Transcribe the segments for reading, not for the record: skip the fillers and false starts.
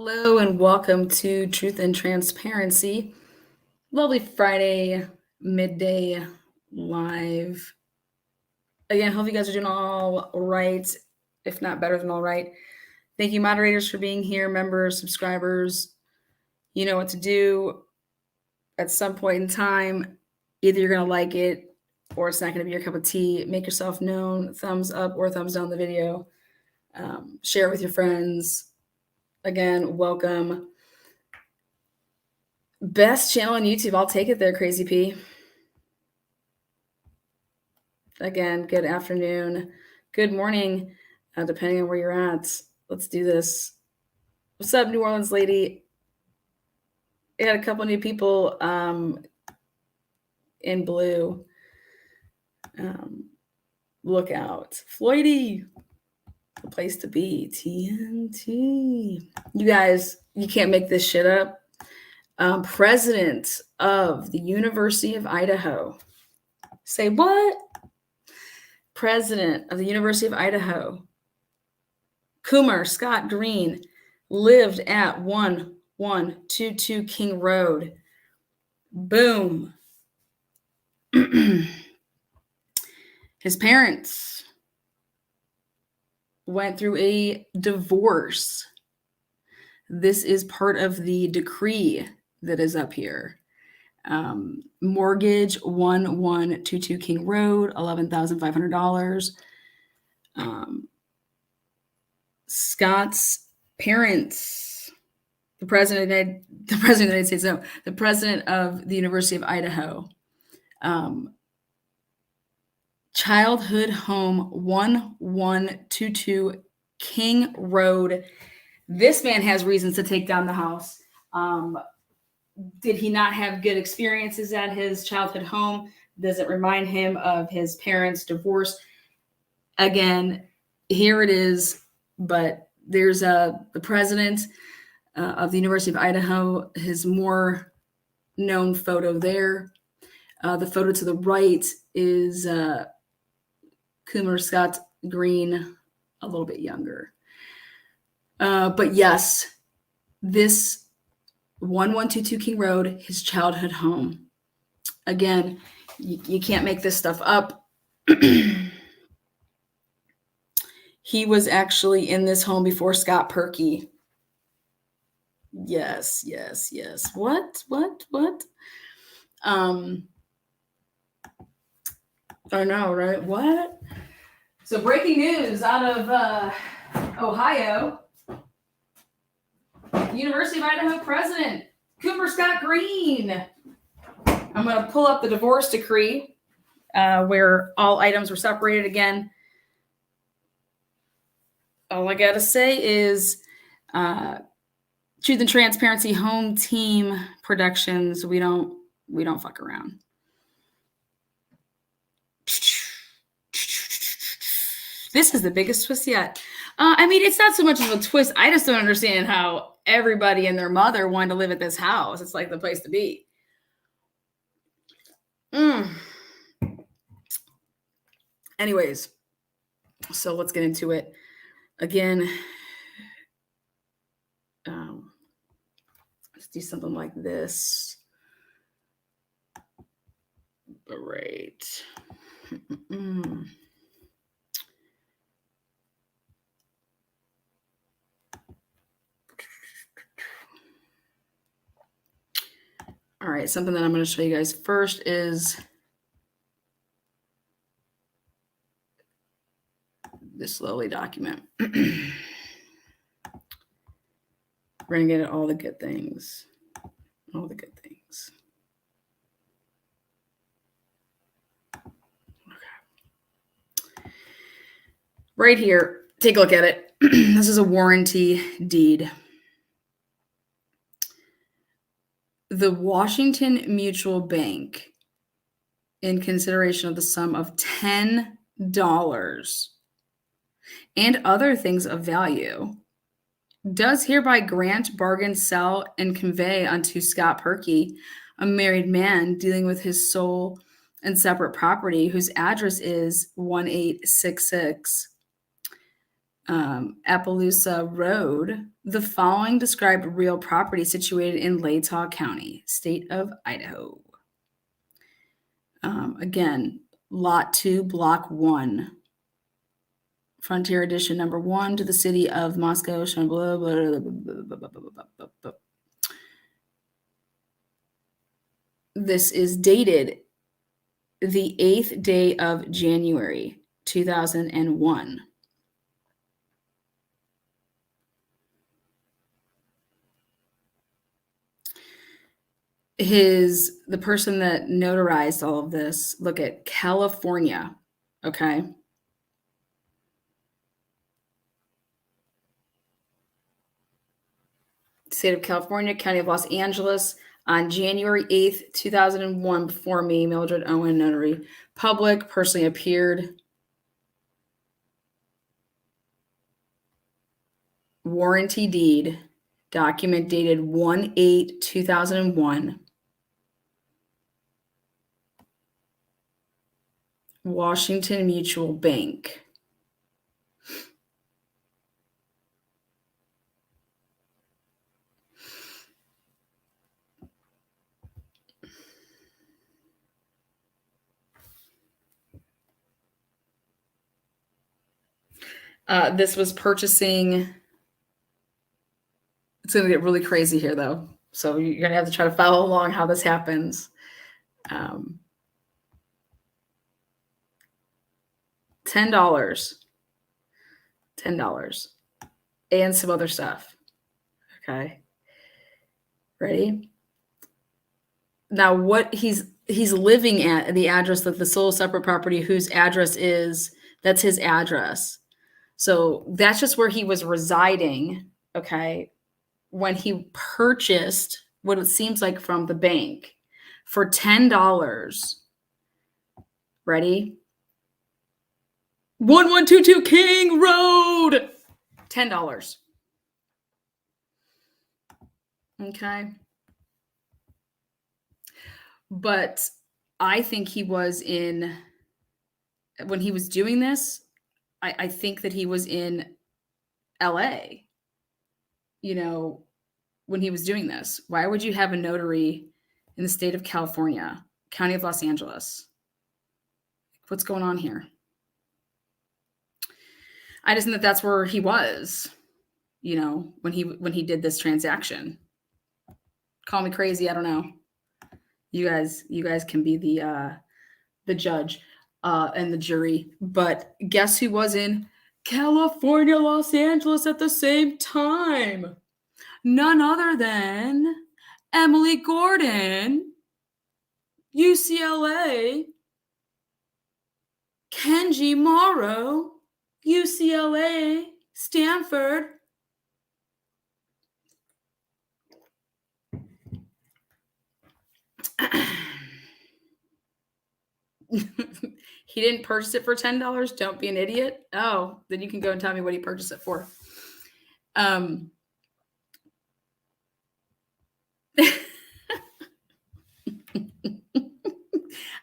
Hello and welcome to Truth and Transparency. Lovely Friday midday live. Again, hope you guys are doing all right, if not better than all right. Thank you, moderators, for being here, members, subscribers. You know what to do. At some point in time, either you're going to like it or it's not going to be your cup of tea. Make yourself known, thumbs up or thumbs down the video. Share it with your friends. Again, welcome. Best channel on YouTube. I'll take it there, Crazy P. Again, good afternoon, good morning, depending on where you're at. Let's do this. What's up, New Orleans lady? We had a couple new people in blue. Look out. Floydie, the place to be. TNT. You guys, you can't make this shit up. President of the University of Idaho. Say what? President of the University of Idaho, Kumar Scott Green, lived at 1122 King Road. Boom. His parents went through a divorce. This is part of the decree that is up here. Mortgage 1122 King Road, $11,500. Scott's parents, the president of the United States, no, the president of the University of Idaho. Childhood home 1122 King Road. This man has reasons to take down the house. Did he not have good experiences at his childhood home? Does it remind him of his parents' divorce? Again, here it is, but there's the president of the University of Idaho, his more known photo there. The photo to the right is Kumar Scott Green, a little bit younger. But yes, this 1122 King Road, his childhood home. Again, you can't make this stuff up. He was actually in this home before Scott Perky. Yes. What? I know, right? What? So breaking news out of Ohio. University of Idaho president, Cooper Scott Green. I'm going to pull up the divorce decree where all items were separated again. All I got to say is Truth and Transparency Home Team Productions. We don't fuck around. This is the biggest twist yet. I mean, it's not so much of a twist. I just don't understand how everybody and their mother wanted to live at this house. It's like the place to be. Anyways, so let's get into it. Again, let's do something like this. Great. All right, something that I'm going to show you guys first is this lowly document. We're going to get all the good things. All the good things. Okay. Right here, take a look at it. This is a warranty deed. The Washington Mutual Bank, in consideration of the sum of $10 and other things of value, does hereby grant, bargain, sell, and convey unto Scott Perky, a married man dealing with his sole and separate property, whose address is 1866 Appaloosa Road, The following described real property situated in Latah County, state of Idaho. Again, Lot 2, Block 1. Frontier Edition number 1 to the city of Moscow. Blah, blah, blah, blah, blah, blah. This is dated the 8th day of January, 2001. The person that notarized all of this, look at California, okay? State of California, County of Los Angeles, on January 8th, 2001, before me, Mildred Owen, notary public, personally appeared. Warranty deed, document dated 1/8/2001. Washington Mutual Bank. This was purchasing. It's going to get really crazy here, though. So you're going to have to try to follow along how this happens. $10 $10 and some other stuff. Okay. Ready? Now, what he's living at, the address that the sole separate property whose address is, that's his address. So that's just where he was residing, okay, when he purchased what it seems like from the bank for $10. Ready? 1122 King Road. $10. Okay. But I think he was when he was doing this, I think that he was in LA, when he was doing this. Why would you have a notary in the state of California, County of Los Angeles? What's going on here? I just think that that's where he was, when he did this transaction. Call me crazy, I don't know. You guys can be the judge and the jury. But guess who was in California, Los Angeles at the same time? None other than Emily Gordon, UCLA, Kenji Morrow, UCLA, Stanford. He didn't purchase it for $10. Don't be an idiot. Oh, then you can go and tell me what he purchased it for. I'm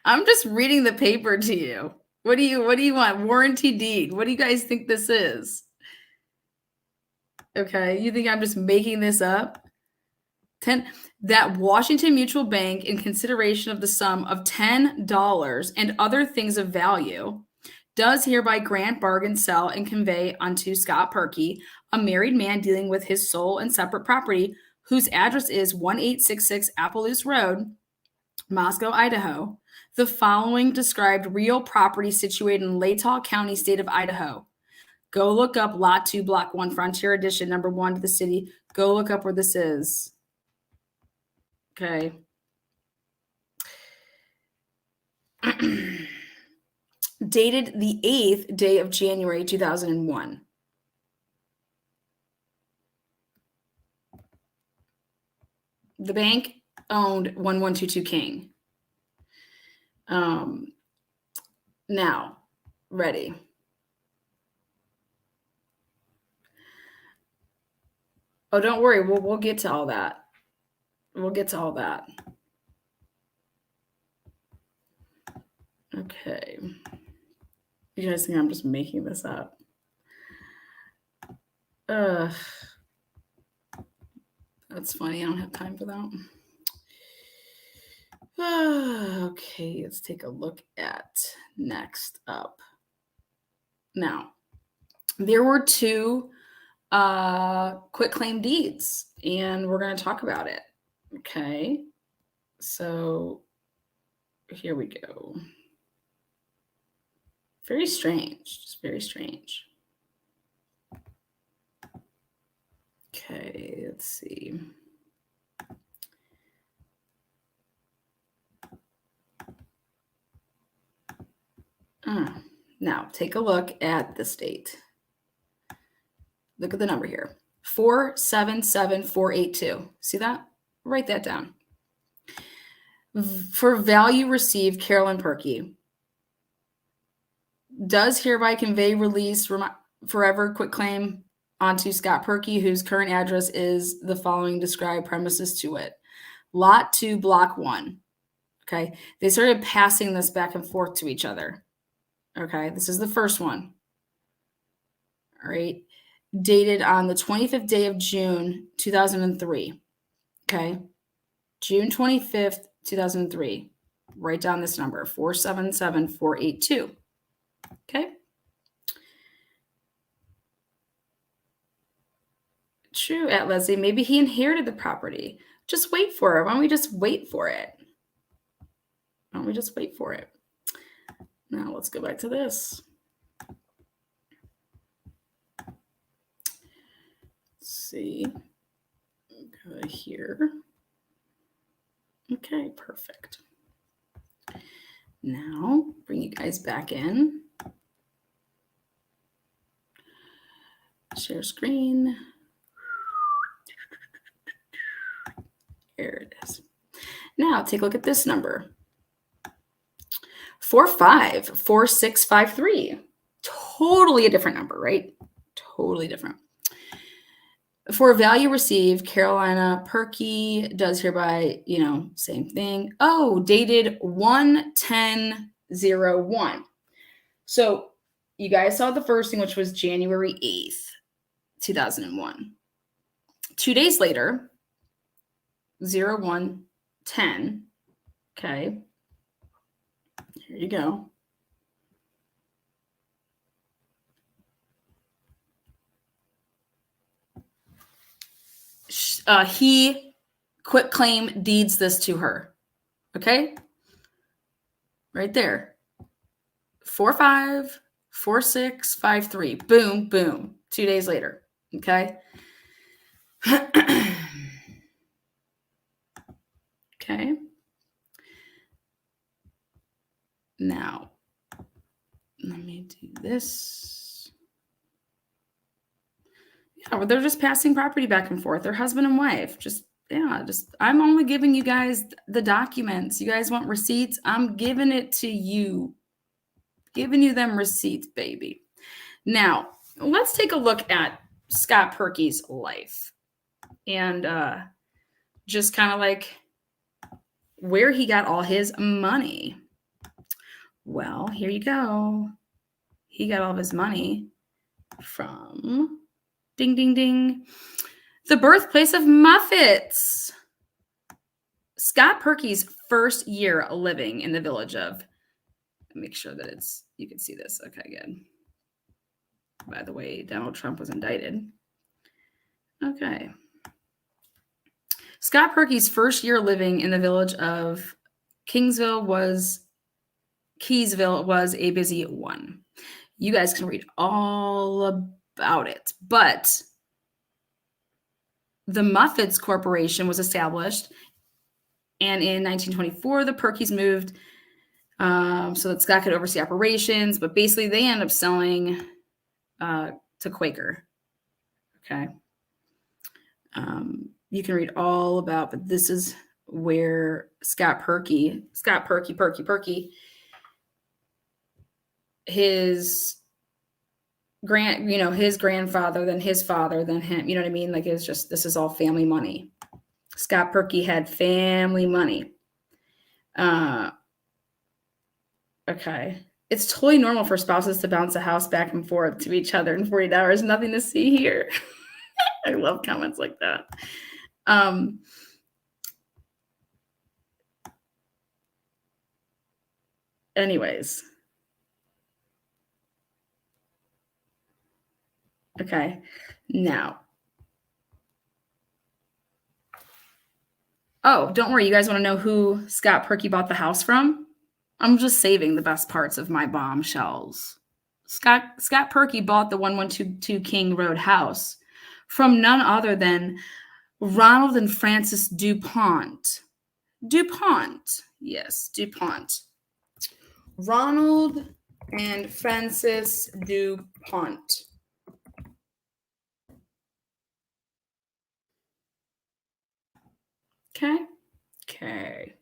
just reading the paper to you. What do you want? Warranty deed. What do you guys think this is? Okay, you think I'm just making this up? That Washington Mutual Bank, in consideration of the sum of $10 and other things of value, does hereby grant, bargain, sell, and convey unto Scott Perkey, a married man dealing with his sole and separate property, whose address is 1866 Appaloosa Road, Moscow, Idaho, the following described real property situated in Latah County, state of Idaho. Go look up Lot 2, Block 1, Frontier Edition, number 1 to the city. Go look up where this is. Okay. Dated the 8th day of January, 2001. The bank owned 1122 King. Now, ready. Oh, don't worry. We'll get to all that. We'll get to all that. Okay. You guys think I'm just making this up? That's funny. I don't have time for that. Okay, let's take a look at next up. Now, there were two quitclaim deeds, and we're going to talk about it. Okay, so here we go. Very strange, just very strange. Okay, let's see. Now, take a look at the state. Look at the number here. 477482. See that? Write that down. For value received, Carolyn Perky does hereby convey release forever quitclaim onto Scott Perky, whose current address is the following described premises to it. Lot 2, Block 1. Okay. They started passing this back and forth to each other. Okay. This is the first one. All right. Dated on the 25th day of June, 2003. Okay. June 25th, 2003. Write down this number, 477482. Okay. True, at Leslie. Maybe he inherited the property. Just wait for it. Why don't we just wait for it? Why don't we just wait for it? Now let's go back to this. Let's see. Go here. Okay, perfect. Now bring you guys back in. Share screen. There it is. Now take a look at this number. 454653. Totally a different number, right? Totally different. For value received, Carolina Perky does hereby, same thing. Oh, dated 1/10/01. So you guys saw the first thing, which was January 8th, 2001. 2 days later, 01/10. Okay. Here you go. He quitclaim deeds this to her. Okay. Right there. 454653. Boom, boom. 2 days later. Okay. Okay. Now, let me do this. Yeah, well, they're just passing property back and forth. They're husband and wife. I'm only giving you guys the documents. You guys want receipts? I'm giving it to you. Giving you them receipts, baby. Now, let's take a look at Scott Perky's life and just kind of like where he got all his money. Well, here you go. He got all of his money from ding, ding, ding. The birthplace of Muffets. Scott Perky's first year living in the village of, make sure that you can see this. Okay, good. By the way, Donald Trump was indicted. Okay. Scott Perky's first year living in the village of Keysville was a busy one. You guys can read all about it, but the Muffets Corporation was established, and in 1924, the Perkys moved so that Scott could oversee operations, but basically they end up selling to Quaker. Okay. You can read all about, but this is where Scott Perky, his grandfather, then his father, then him, you know what I mean? Like, it's just, this is all family money. Scott Perky had family money. Okay. It's totally normal for spouses to bounce a house back and forth to each other in 48 hours. Nothing to see here. I love comments like that. Um, anyways. Okay. Now, oh, don't worry. You guys want to know who Scott Perky bought the house from? I'm just saving the best parts of my bombshells. Scott Perky bought the 1122 King Road house from none other than Ronald and Frances Dupont. Dupont. Yes, Dupont. Ronald and Frances Dupont. Okay. Okay.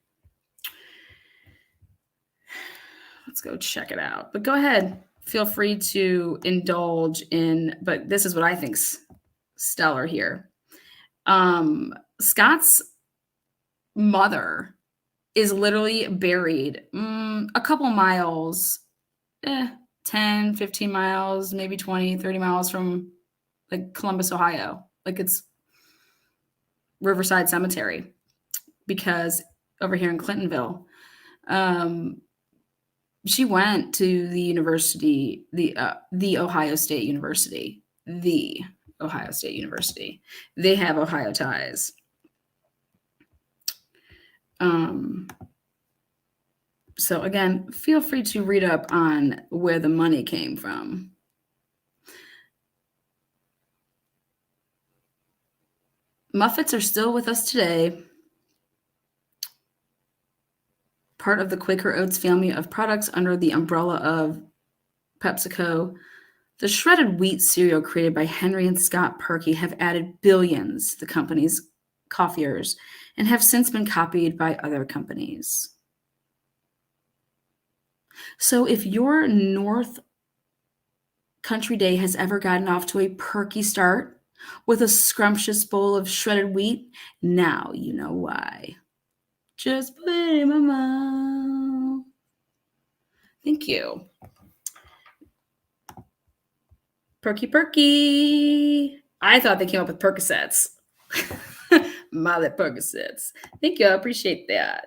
Let's go check it out. But go ahead. Feel free to indulge in, but this is what I think's stellar here. Scott's mother is literally buried a couple miles, 10, 15 miles, maybe 20, 30 miles from like Columbus, Ohio. Like it's Riverside Cemetery, because over here in Clintonville, she went to the university, the Ohio State University, the Ohio State University. They have Ohio ties. So again, feel free to read up on where the money came from. Muffets are still with us today. Part of the Quaker Oats family of products under the umbrella of PepsiCo. The shredded wheat cereal created by Henry and Scott Perky have added billions to the company's coffeers and have since been copied by other companies. So if your North Country Day has ever gotten off to a perky start with a scrumptious bowl of shredded wheat, now you know why. Just put it in my mouth. Thank you. Perky. I thought they came up with Percocets. Mother Percocets. Thank you. I appreciate that.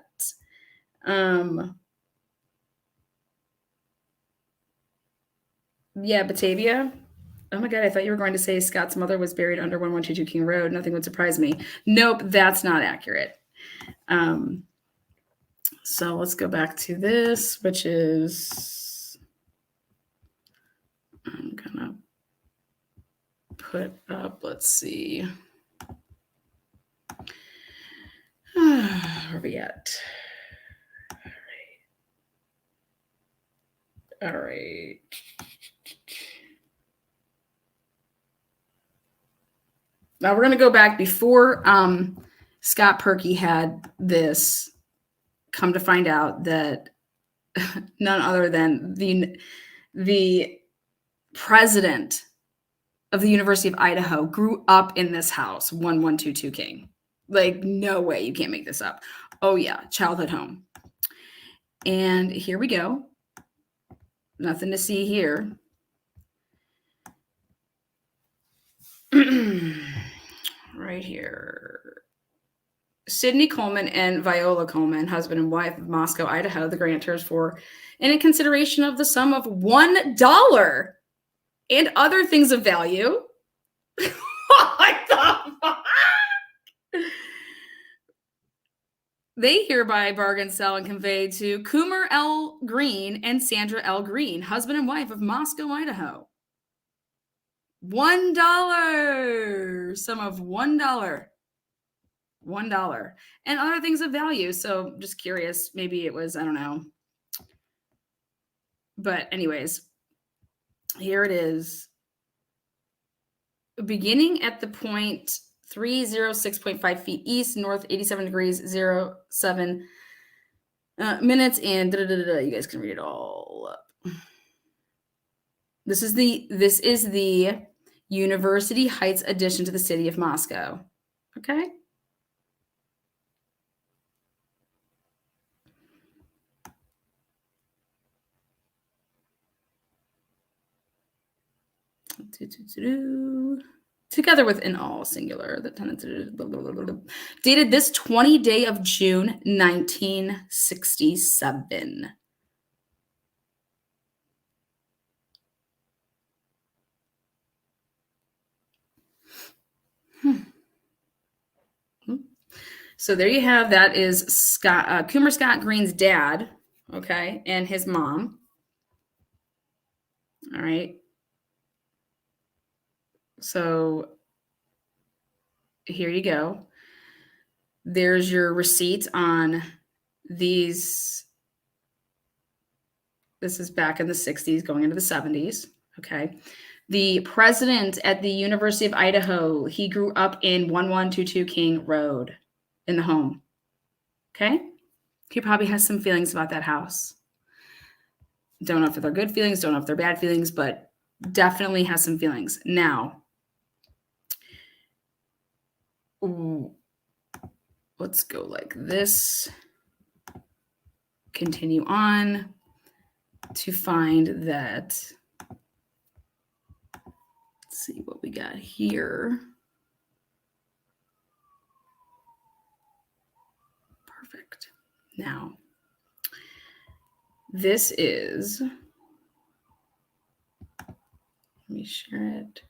Yeah, Batavia. Oh my God, I thought you were going to say Scott's mother was buried under 1122 King Road. Nothing would surprise me. Nope, that's not accurate. So let's go back to this, which is, I'm gonna put up, let's see. Where are we at? All right. Now we're going to go back before Scott Perky had this. Come to find out that none other than the president of the University of Idaho grew up in this house, 1122 King. Like, no way, you can't make this up. Oh yeah, childhood home. And here we go. Nothing to see here. Right here. Sidney Coleman and Viola Coleman, husband and wife of Moscow, Idaho, the grantors for, and in consideration of the sum of $1 and other things of value. What the fuck? They hereby bargain, sell, and convey to Coomer L. Green and Sandra L. Green, husband and wife of Moscow, Idaho. $1, sum of $1. $1 and other things of value. So just curious, maybe it was, I don't know. But anyways, here it is. Beginning at the point 306.5 feet east, north 87 degrees 07 minutes, and you guys can read it all up. This is the University Heights addition to the city of Moscow. Okay. together with in all singular, the tenants dated this 20 day of June 1967. So there you have, that is Scott Coomer Scott Green's dad, okay, and his mom. All right. So here you go. There's your receipt on these. This is back in the 60s, going into the 70s. Okay. The president at the University of Idaho, he grew up in 1122 King Road in the home. Okay. He probably has some feelings about that house. Don't know if they're good feelings, don't know if they're bad feelings, but definitely has some feelings. Now, let's go like this. Continue on to find that. Let's see what we got here. Perfect. Now, this is, let me share it.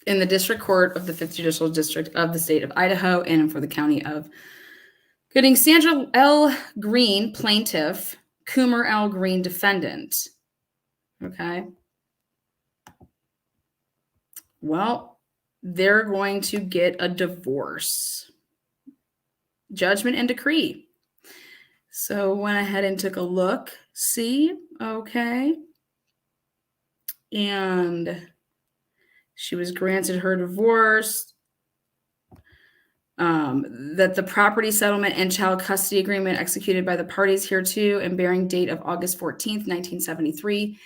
In the District Court of the 5th Judicial District of the State of Idaho and for the County of Gooding, Sandra L. Green, plaintiff, Coomer L. Green, defendant. Okay. Well, they're going to get a divorce. Judgment and decree. So went ahead and took a look. See? Okay. And she was granted her divorce. That the property settlement and child custody agreement executed by the parties hereto and bearing date of August 14th, 1973,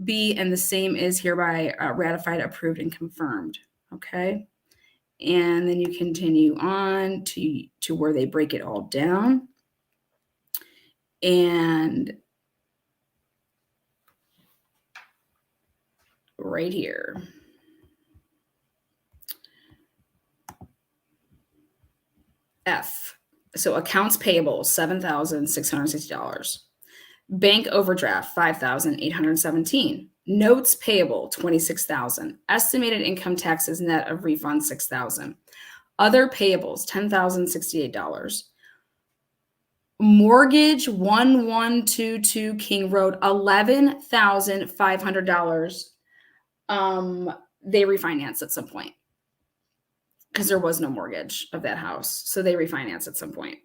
be and the same is hereby ratified, approved, and confirmed. Okay. And then you continue on to where they break it all down. And right here. F. So accounts payable, $7,660. Bank overdraft, $5,817. Notes payable, $26,000. Estimated income taxes net of refund, $6,000. Other payables, $10,068. Mortgage 1122 King Road, $11,500. They refinanced at some point because there was no mortgage of that house. So they refinanced at some point.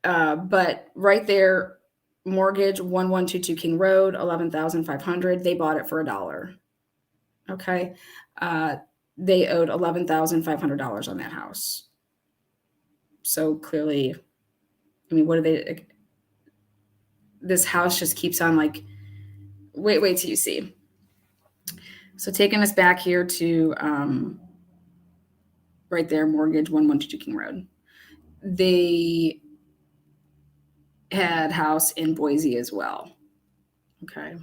But right there, mortgage 1122 King Road, $11,500. They bought it for $1. Okay. They owed $11,500 on that house. So clearly, I mean, what do they, this house just keeps on like, wait till you see. So taking us back here to right there, mortgage 1122 King Road. They had house in Boise as well. Okay.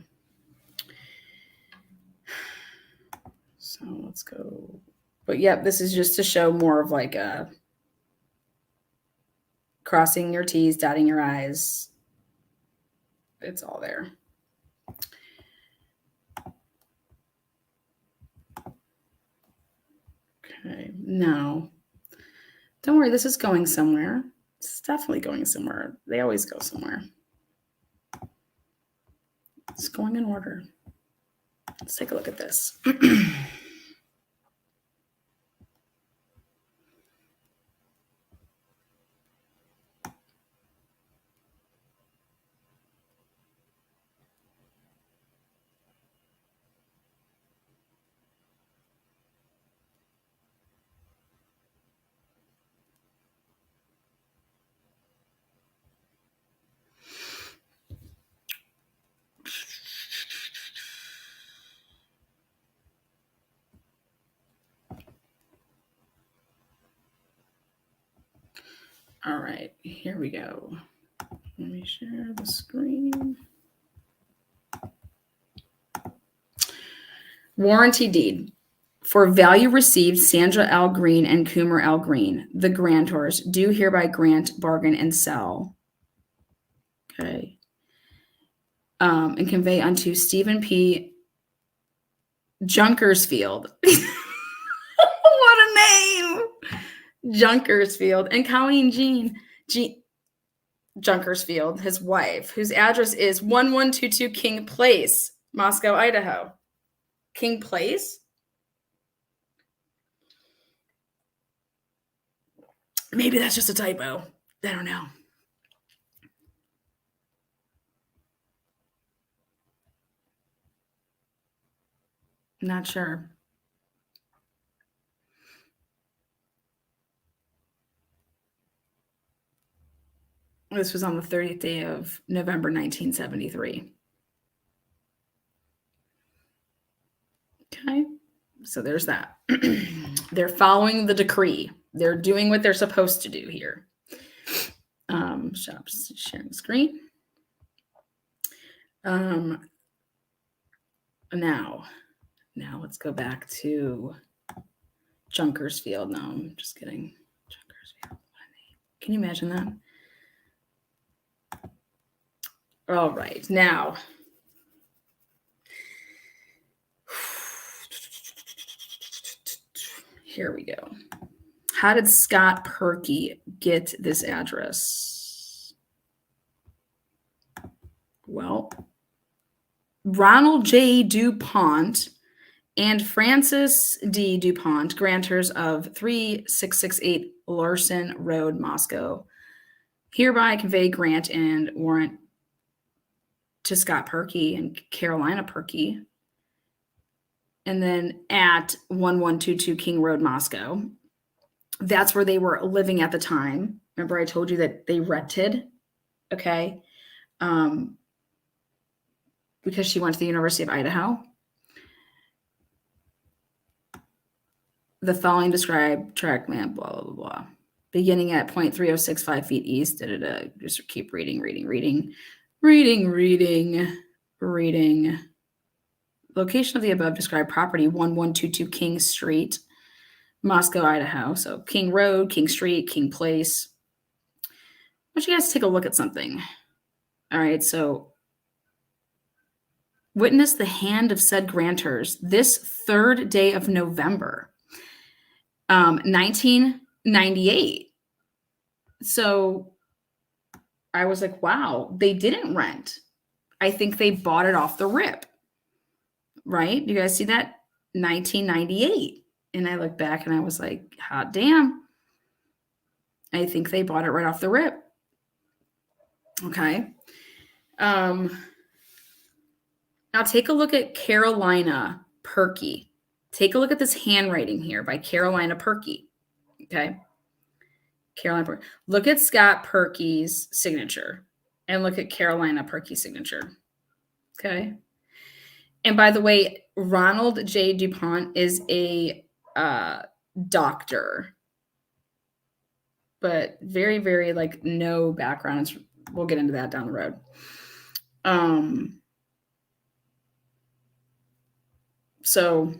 So let's go. But yeah, this is just to show more of like a crossing your T's, dotting your I's. It's all there. Okay, now, don't worry, this is going somewhere. It's definitely going somewhere. They always go somewhere. It's going in order. Let's take a look at this. All right, here we go. Let me share the screen. Warranty deed. For value received, Sandra L. Green and Coomer L. Green, the grantors, do hereby grant, bargain, and sell. Okay. And convey unto Stephen P. Junkersfield. What a name! Junkersfield and Colleen Jean Junkersfield, his wife, whose address is 1122 King Place, Moscow, Idaho. King Place? Maybe that's just a typo. I don't know. Not sure. This was on the 30th day of November 1973. Okay, so there's that. They're following the decree. They're doing what they're supposed to do here. Shops sharing screen. Now let's go back to Junkersfield. No, I'm just kidding. Junkersfield. What a name. Can you imagine that? All right, now. Here we go. How did Scott Perky get this address? Well, Ronald J. Dupont and Francis D. Dupont, grantors of 3668 Larson Road, Moscow, hereby convey grant and warrant to Scott Perky and Carolina Perky, and then at 1122 King Road, Moscow. That's where they were living at the time. Remember I told you that they rented, okay? Because she went to the University of Idaho. The following describe track map, blah, blah, blah, blah. Beginning at 0.3065 feet east. Just keep reading. Location of the above described property, 1122 King Street, Moscow, Idaho. So King Road, King Street, King Place. I want you guys to take a look at something. All right, so witness the hand of said grantors this 3rd day of November, 1998. So I was like, wow, they didn't rent. I think they bought it off the rip. Right? You guys see that? 1998. And I looked back and I was like, hot damn. I think they bought it right off the rip. Okay. Now take a look at Carolina Perky. Take a look at this handwriting here by Carolina Perky. Okay. Carolina Perky. Look at Scott Perky's signature and look at Carolina Perky's signature. Okay. And by the way, Ronald J. Dupont is a doctor, but very, very like no background. We'll get into that down the road. So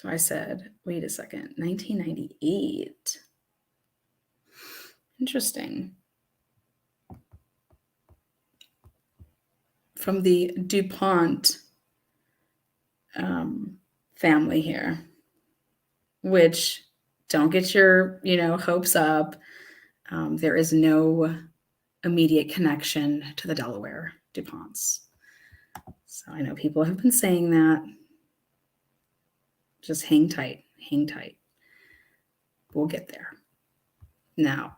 I said, wait a second, 1998. Interesting. From the Dupont family here, which don't get your, hopes up. There is no immediate connection to the Delaware Duponts. So I know people have been saying that. Just hang tight. We'll get there. Now,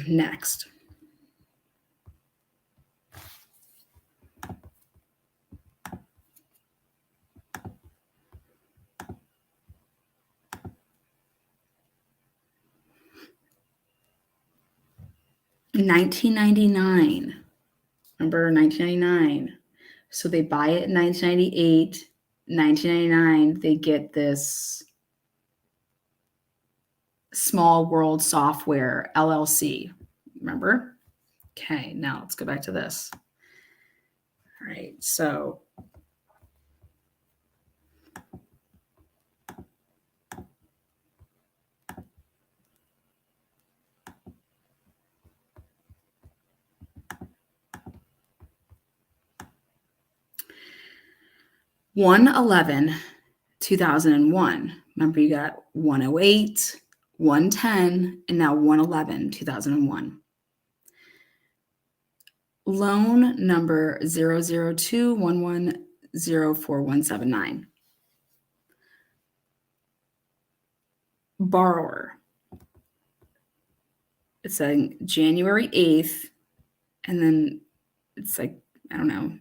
next. In 1999. Remember 1999. So they buy it in 1998. 1999, they get this Small World Software LLC. Remember? Okay, now let's go back to this. All right, so (1/11/2001). Remember, you got 108, 110, and now 1/11/2001. Loan number 00211041179. Borrower. It's saying January 8th, and then it's like, I don't know,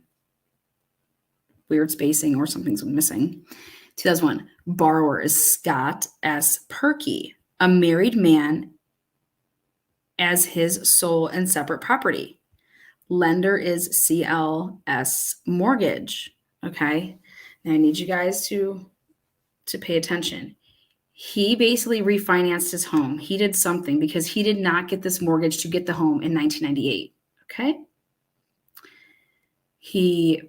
weird spacing or something's missing. 2001. Borrower is Scott S. Perkey, a married man, as his sole and separate property. Lender is CLS Mortgage. Okay. Now I need you guys to pay attention. He basically refinanced his home. He did something because he did not get this mortgage to get the home in 1998. Okay. He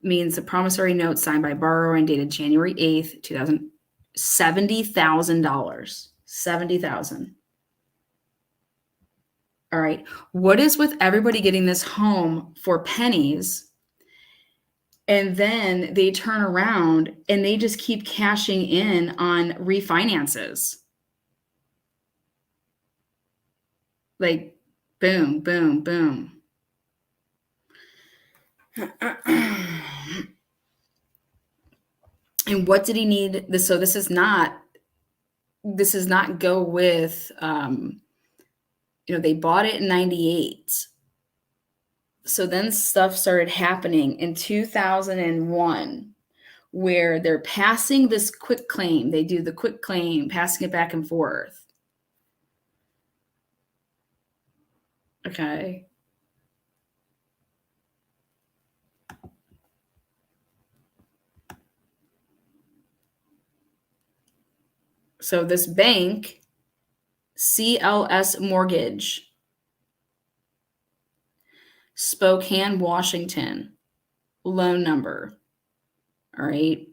means the promissory note signed by borrower and dated January 8th, 2000, $70,000. $70,000. All right. What is with everybody getting this home for pennies, and then they turn around and they just keep cashing in on refinances? Like, boom, boom, boom. And what did he need? So this is not go with, they bought it in 98. So then stuff started happening in 2001 where they're passing this quick claim. They do the quick claim, passing it back and forth. Okay. So this bank, CLS Mortgage, Spokane, Washington, loan number, all right,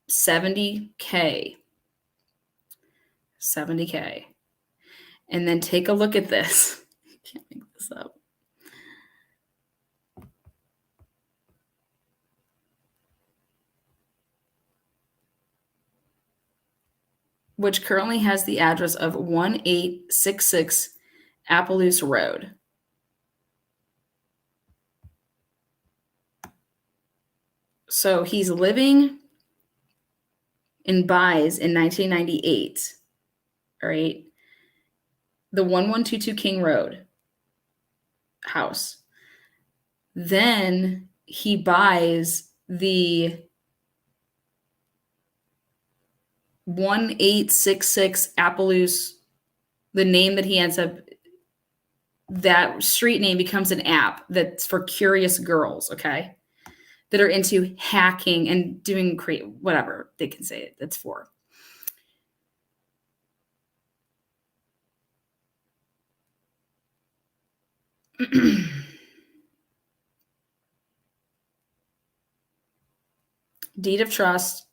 $70K. And then take a look at this. I can't make this up. Which currently has the address of 1866 Appaloosa Road. So he's living and buys in 1998, all right, the 1122 King Road house. Then he buys the 1866 Appaloosa, the name that he ends up, that street name becomes an app that's for curious girls, okay, that are into hacking and doing whatever they can say it's for. Deed of trust.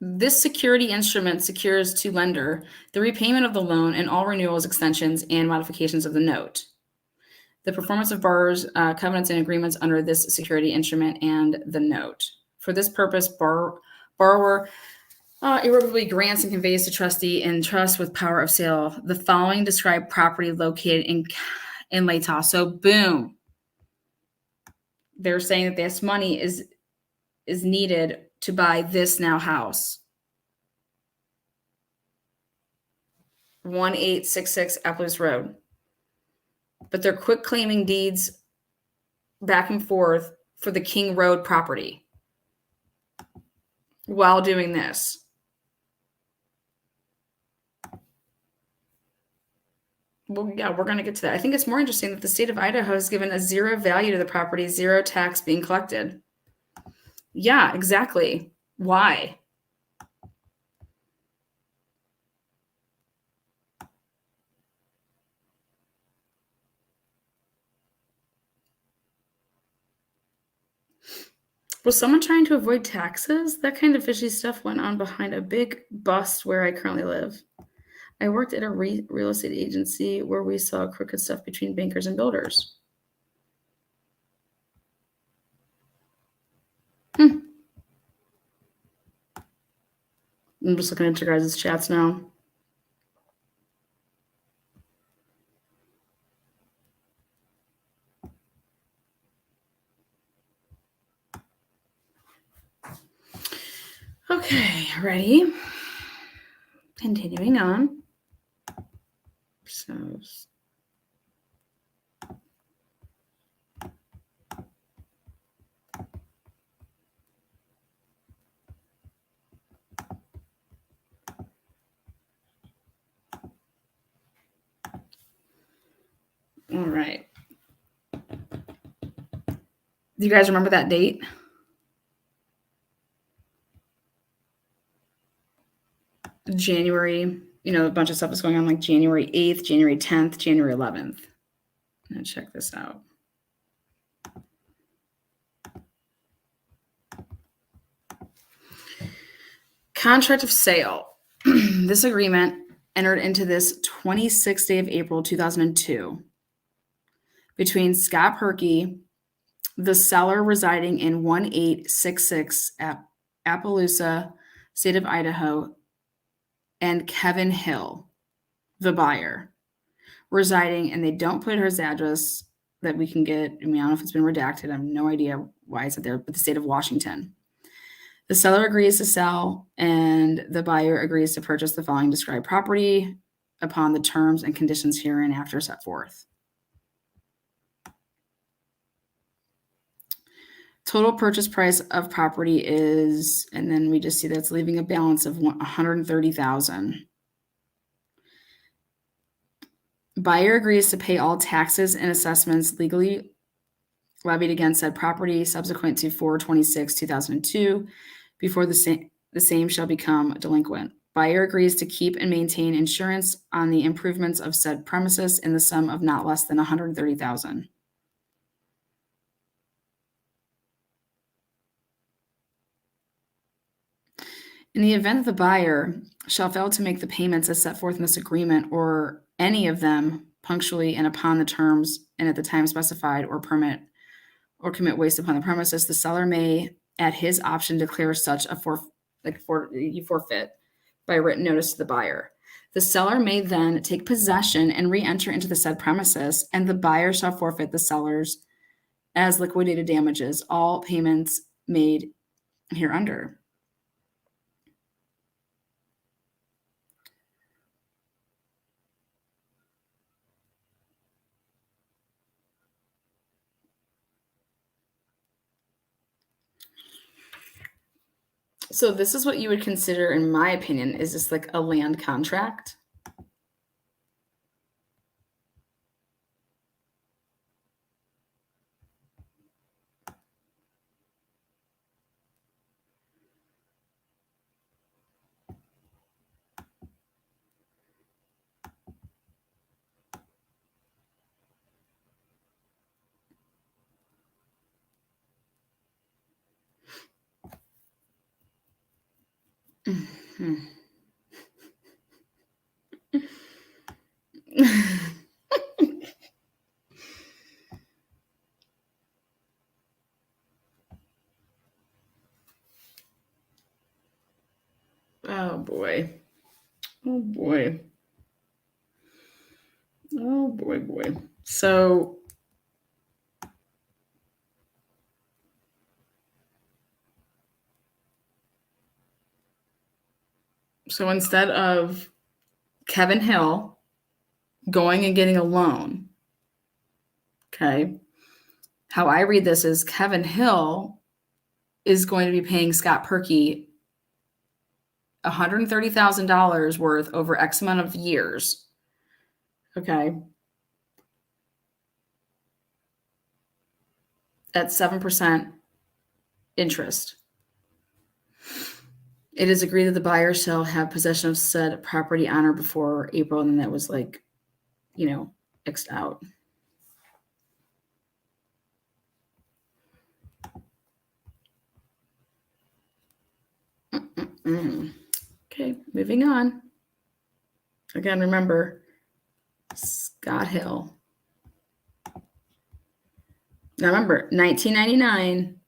This security instrument secures to lender the repayment of the loan and all renewals, extensions, and modifications of the note. The performance of borrowers' covenants and agreements under this security instrument and the note. For this purpose, borrower irrevocably grants and conveys to trustee in trust with power of sale the following described property located in Latah. So boom, they're saying that this money is needed to buy this now house. 1866 Appaloosa Road. But they're quick claiming deeds back and forth for the King Road property while doing this. Well, yeah, we're going to get to that. I think it's more interesting that the state of Idaho has given a zero value to the property, zero tax being collected. Yeah, exactly. Why? Was someone trying to avoid taxes? That kind of fishy stuff went on behind a big bust where I currently live. I worked at a real estate agency where we saw crooked stuff between bankers and builders. Hmm. I'm just looking at your guys' chats now. Okay, ready? Continuing on. So, all right. Do you guys remember that date? January, a bunch of stuff was going on like January 8th, January 10th, January 11th. I'm going to check this out. Contract of sale. This agreement entered into this 26th day of April 2002 between Scott Perky, the seller residing in 1866 Appaloosa, state of Idaho, and Kevin Hill, the buyer, residing, and they don't put his address that we can get. I mean, I don't know if it's been redacted. I have no idea why it's there, but the state of Washington. The seller agrees to sell, and the buyer agrees to purchase the following described property upon the terms and conditions herein after set forth. Total purchase price of property is, and then we just see that's leaving a balance of $130,000. Buyer agrees to pay all taxes and assessments legally levied against said property subsequent to 4/26/2002 before the same shall become delinquent. Buyer agrees to keep and maintain insurance on the improvements of said premises in the sum of not less than $130,000. In the event that the buyer shall fail to make the payments as set forth in this agreement, or any of them punctually and upon the terms and at the time specified, or commit waste upon the premises, the seller may, at his option, declare such a forfeit by written notice to the buyer. The seller may then take possession and re-enter into the said premises, and the buyer shall forfeit the seller's as liquidated damages all payments made hereunder. So this is what you would consider, in my opinion, is this like a land contract? Mm-hmm. Oh boy. Oh boy. Oh boy. So instead of Kevin Hill going and getting a loan, okay, how I read this is Kevin Hill is going to be paying Scott Perky $130,000 worth over X amount of years Okay. At 7% interest. It is agreed that the buyer shall have possession of said property on or before April, and then that was like, X'd out. Okay, moving on. Again, remember, Scott Hill. Now remember, 1999,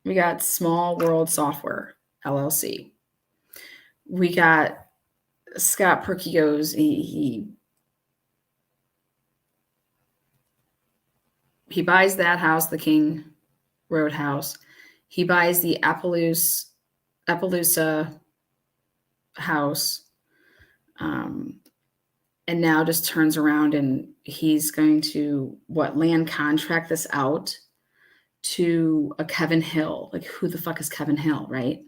we got Small World Software, LLC. We got Scott Perky goes, he buys that house, the King Road house. He buys the Appaloosa house. And now just turns around and he's going to land contract this out to a Kevin Hill. Like, who the fuck is Kevin Hill, right?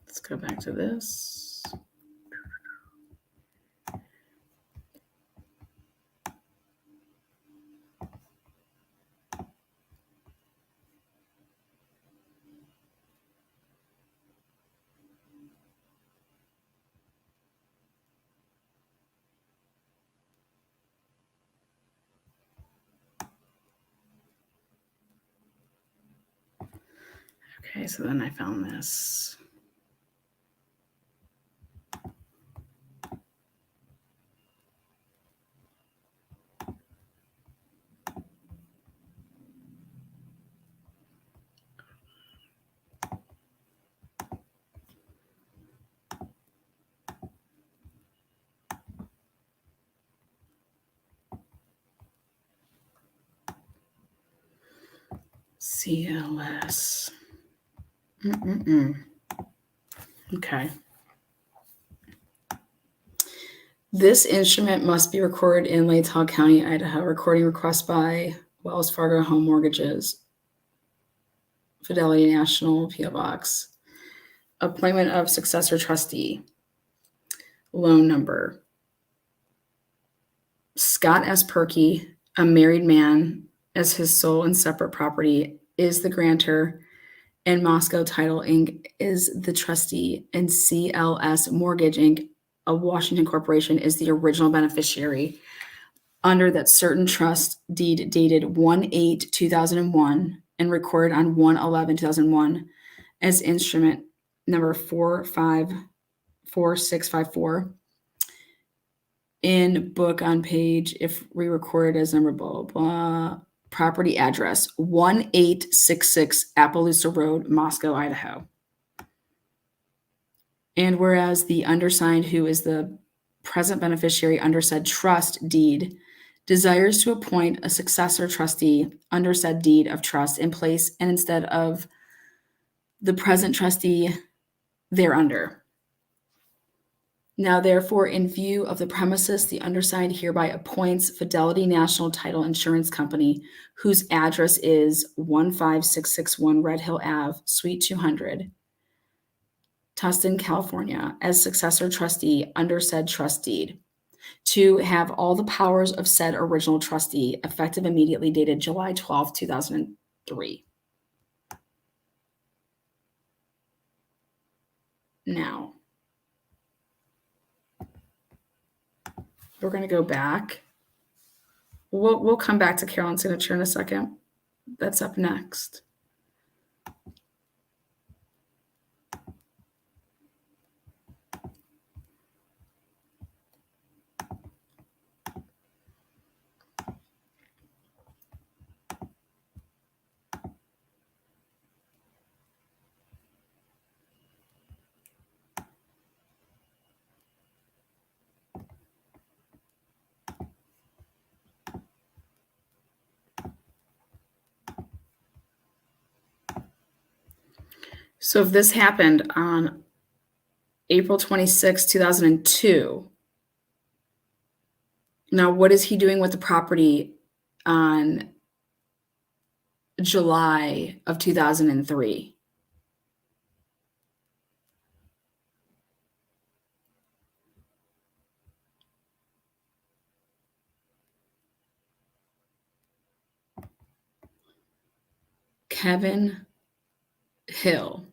Let's go back to this. Okay, so then I found this. CLS. Okay. This instrument must be recorded in Latah County, Idaho. Recording request by Wells Fargo Home Mortgages, Fidelity National PO Box. Appointment of successor trustee. Loan number. Scott S. Perky, a married man, as his sole and separate property, is the grantor, and Moscow Title Inc. is the trustee, and CLS Mortgage Inc., a Washington corporation, is the original beneficiary under that certain trust deed dated 1/8/2001 and recorded on 1/11/2001 as instrument number 454654 in book on page, if re-recorded as number blah, blah, property address 1866 Appaloosa Road, Moscow, Idaho. And whereas the undersigned, who is the present beneficiary under said trust deed, desires to appoint a successor trustee under said deed of trust in place and instead of the present trustee thereunder. Now, therefore, in view of the premises, the undersigned hereby appoints Fidelity National Title Insurance Company, whose address is 15661 Red Hill Ave, Suite 200, Tustin, California, as successor trustee under said trust deed, to have all the powers of said original trustee effective immediately, dated July 12, 2003. Now, we're going to go back. We'll come back to Carolyn's signature in a second. That's up next. So if this happened on April 26, 2002, now what is he doing with the property on July of 2003. Kevin Hill.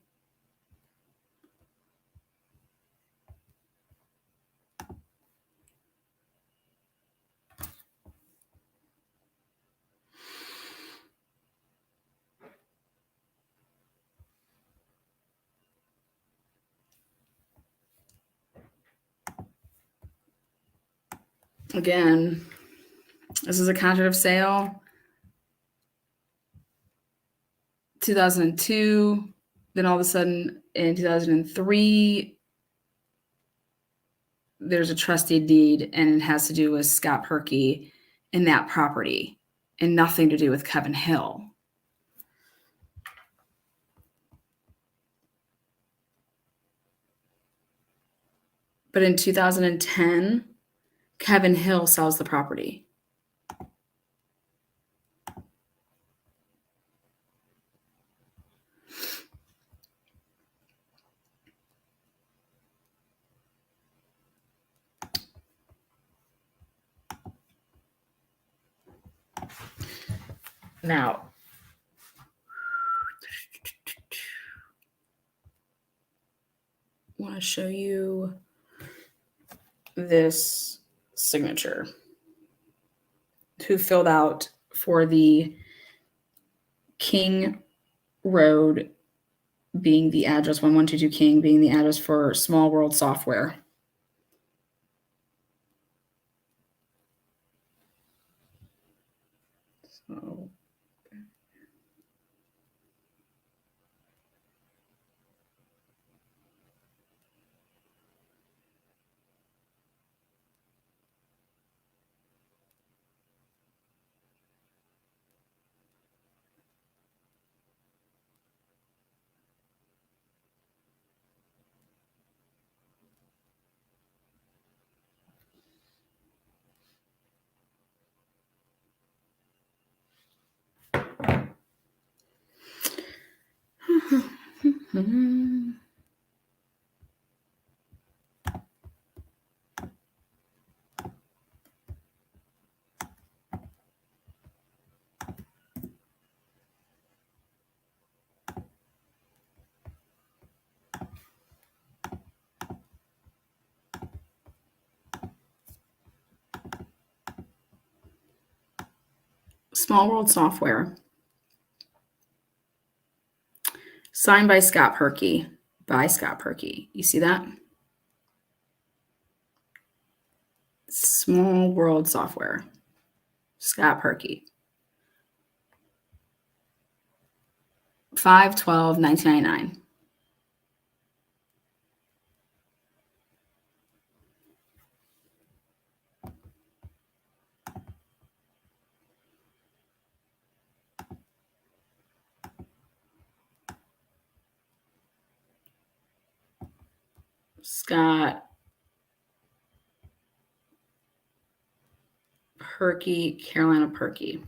Again, this is a contract of sale. 2002. Then all of a sudden in 2003, there's a trustee deed, and it has to do with Scott Perky and that property, and nothing to do with Kevin Hill. But in 2010, Kevin Hill sells the property. Now, I want to show you this signature. Who filled out for the King Road being the address, 1122 King being the address for Small World Software. So Small World Software. Signed by Scott Perky. By Scott Perky. You see that? Small World Software. Scott Perky. 5/12/1999. Scott Perky, Carolina Perky.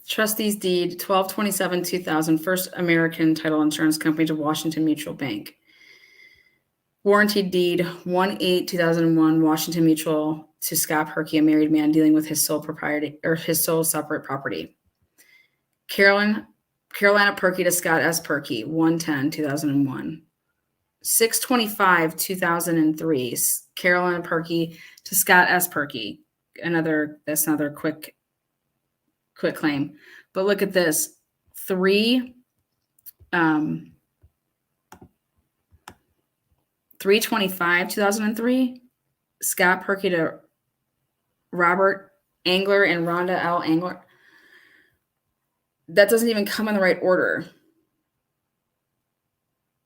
Trustee's deed 12/27/2000, First American Title Insurance Company to Washington Mutual Bank. Warranty deed 1/8/2001, Washington Mutual to Scott Perky, a married man dealing with his sole propriety or his sole separate property. Carolina Perky to Scott S. Perky, 1/10/2001. 6/25/2003, Carolina Perky to Scott S. Perky. That's another quick claim. But look at this. 3/25/2003, Scott Perky to Robert Angler and Rhonda L. Angler. That doesn't even come in the right order.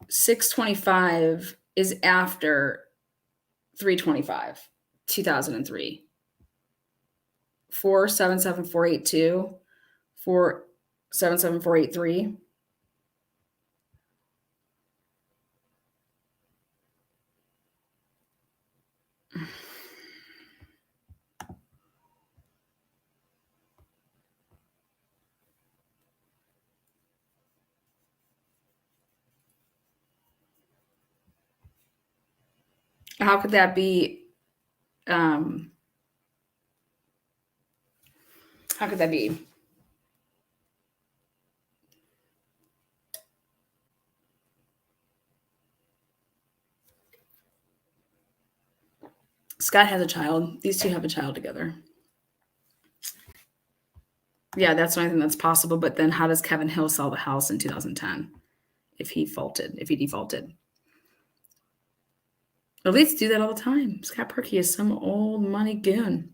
6/25 is after 3/25. 2003. 477482, 477483. How could that be? How could that be? Scott has a child. These two have a child together. Yeah, that's the only thing that's possible. But then how does Kevin Hill sell the house in 2010 if he defaulted? Elites do that all the time. Scott Perky is some old money goon.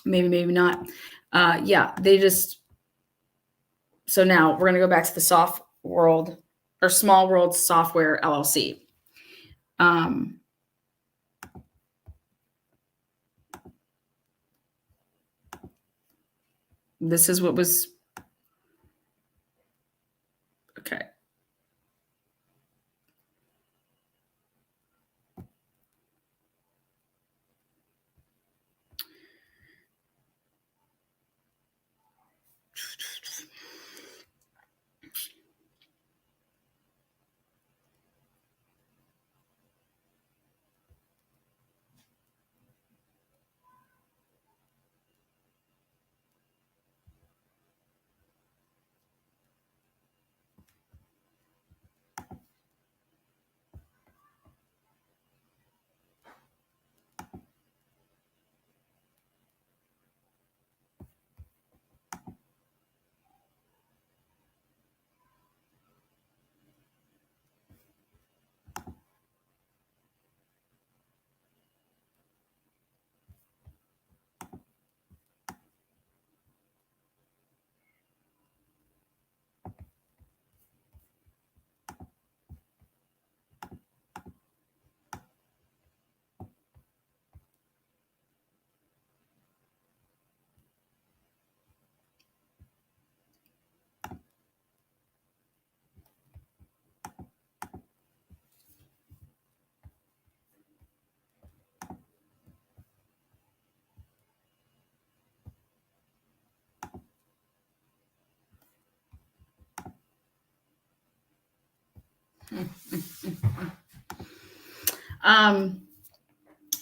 Maybe not. Yeah, they just. So now we're going to go back to the soft world or small world software LLC. This is what was. Okay.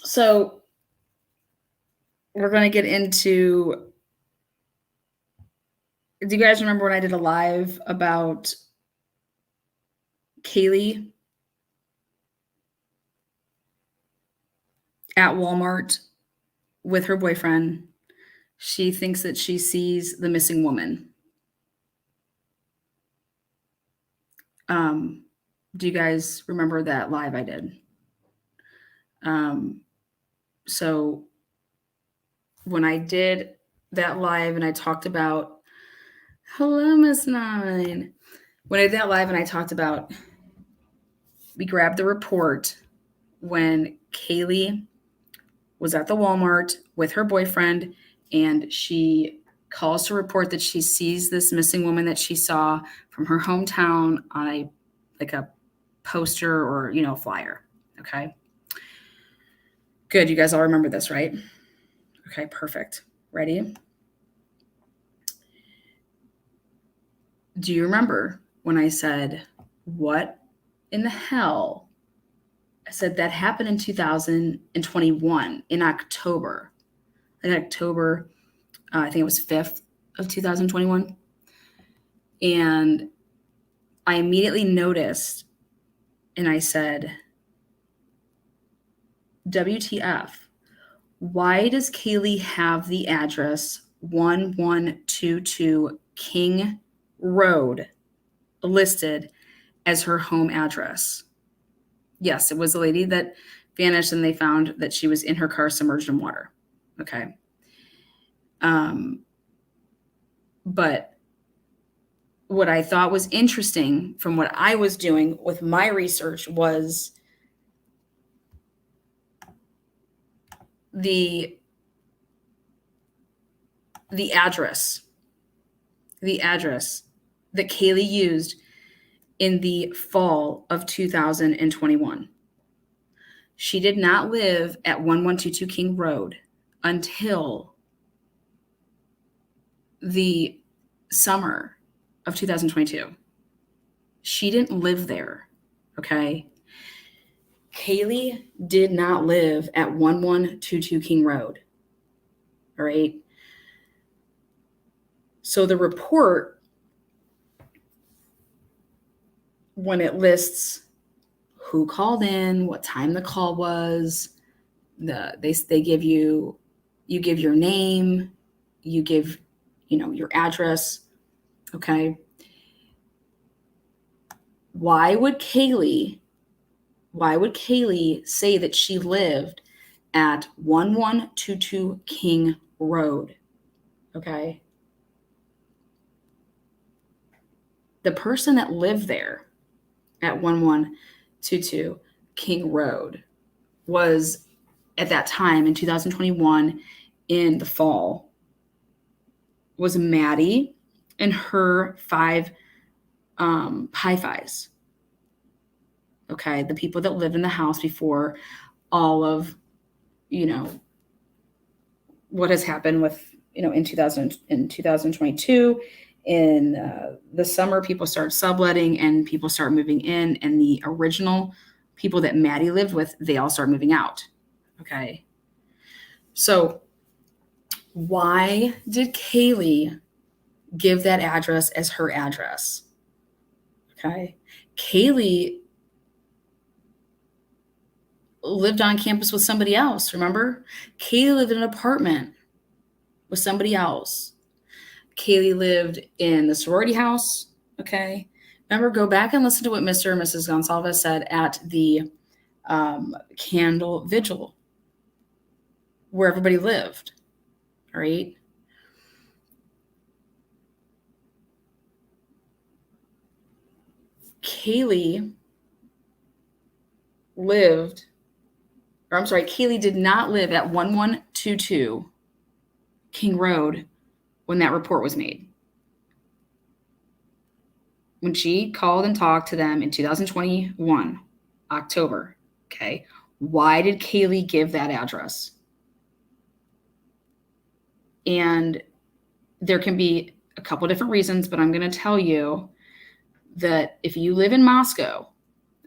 So we're going to get into. Do you guys remember when I did a live about Kaylee at Walmart with her boyfriend? She thinks that she sees the missing woman. Do you guys remember that live I did? So when I did that live and I talked about, hello, Miss Nine. When I did that live and I talked about, we grabbed the report when Kaylee was at the Walmart with her boyfriend and she calls to report that she sees this missing woman that she saw from her hometown on a poster or, flyer. Okay. Good. You guys all remember this, right? Okay, perfect. Ready? Do you remember when I said, what in the hell? I said that happened in 2021 in October. In October, I think it was 5th of 2021. And I immediately noticed and I said, WTF, why does Kaylee have the address 1122 King Road listed as her home address? Yes, it was a lady that vanished and they found that she was in her car submerged in water. Okay. But what I thought was interesting from what I was doing with my research was the address that Kaylee used in the fall of 2021. She did not live at 1122 King Road until the summer of 2022. She didn't live there, okay? Kaylee did not live at 1122 King Road, all right? So the report, when it lists who called in, what time the call was, they give you give your name, you give, your address, okay? Why would Kaylee say that she lived at 1122 King Road? Okay. The person that lived there at 1122 King Road was, at that time in 2021, in the fall, was Maddie and her 5 hi-fis. Okay, the people that lived in the house before all of, what has happened with, in 2022. In the summer, people start subletting and people start moving in, and the original people that Maddie lived with, they all start moving out. Okay. So why did Kaylee give that address as her address? Okay. Kaylee lived on campus with somebody else, remember? Kaylee lived in an apartment with somebody else. Kaylee lived in the sorority house, okay? Remember, go back and listen to what Mr. and Mrs. Gonsalves said at the candle vigil where everybody lived, all right? Kaylee did not live at 1122 King Road when that report was made. When she called and talked to them in 2021, October, okay, why did Kaylee give that address? And there can be a couple different reasons, but I'm going to tell you that if you live in Moscow,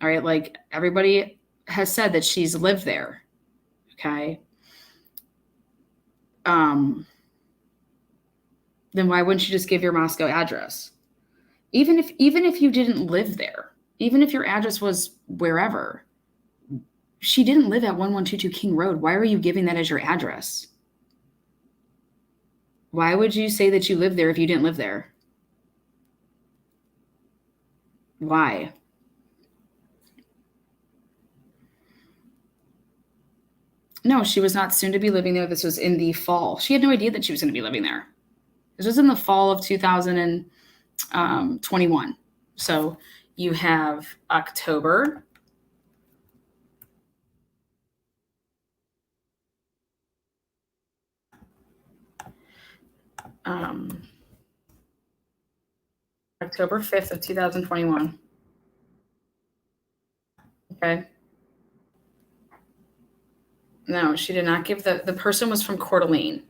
all right, like everybody has said that she's lived there, okay, then why wouldn't you just give your Moscow address? Even if you didn't live there, even if your address was wherever, she didn't live at 1122 King Road. Why are you giving that as your address? Why would you say that you lived there if you didn't live there? Why? No, she was not soon to be living there. This was in the fall. She had no idea that she was going to be living there. This was in the fall of 2021. So you have October. October 5th of 2021. Okay. No, she did not give the person was from Coeur d'Alene.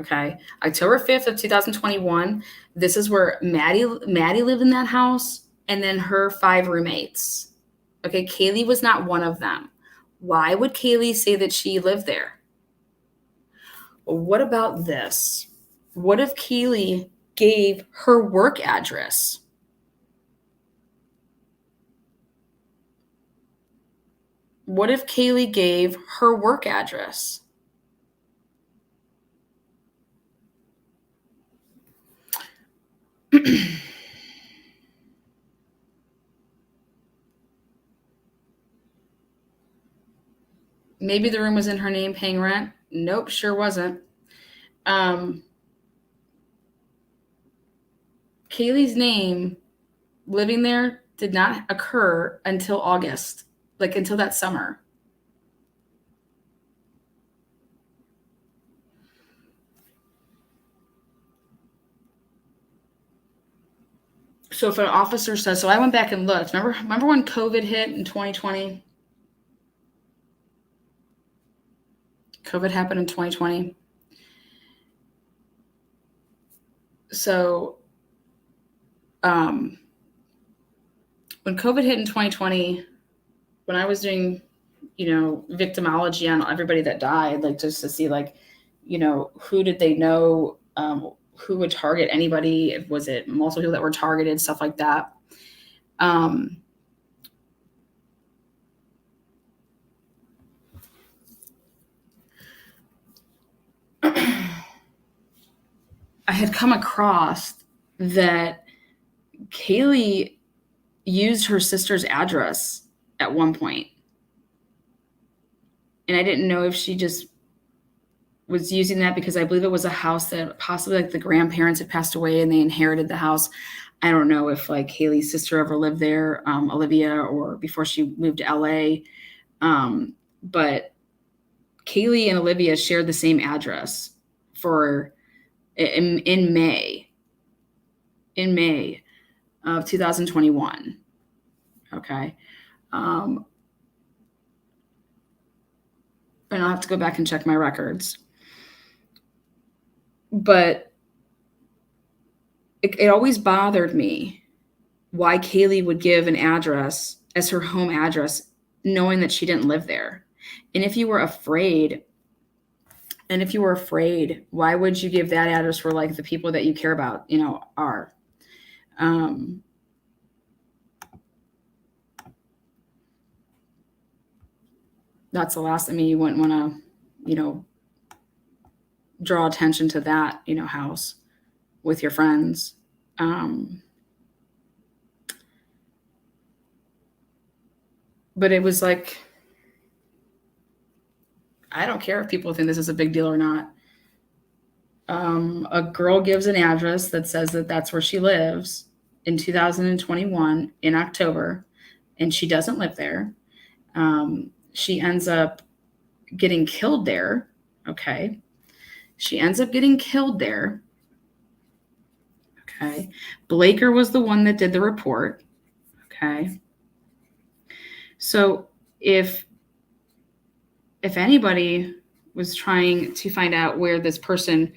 Okay. October 5th of 2021. This is where Maddie lived in that house, and then her 5 roommates. Okay. Kaylee was not one of them. Why would Kaylee say that she lived there? Well, what about this? What if Kaylee gave her work address? What if Kaylee gave her work address? Maybe the room was in her name paying rent. Nope, sure wasn't. Kaylee's name living there did not occur until August, like until that summer. So if an officer says, so I went back and looked. Remember when COVID hit in 2020? COVID happened in 2020. So when COVID hit in 2020, when I was doing, victimology on everybody that died, like just to see like, who did they know, who would target anybody? Was it multiple people that were targeted, stuff like that? I had come across that Kaylee used her sister's address at one point. And I didn't know if she just was using that because I believe it was a house that possibly like the grandparents had passed away and they inherited the house. I don't know if like Haley's sister ever lived there, Olivia, or before she moved to LA. But Kaylee and Olivia shared the same address in May of 2021. Okay. And I'll have to go back and check my records. But it always bothered me why Kaylee would give an address as her home address, knowing that she didn't live there. And if you were afraid, why would you give that address where like the people that you care about, are? That's the last, you wouldn't want to, draw attention to that, house with your friends. But it was like, I don't care if people think this is a big deal or not. A girl gives an address that says that that's where she lives in 2021 in October, and she doesn't live there. She ends up getting killed there. Okay. She ends up getting killed there. Okay. Blaker was the one that did the report. Okay. So if anybody was trying to find out where this person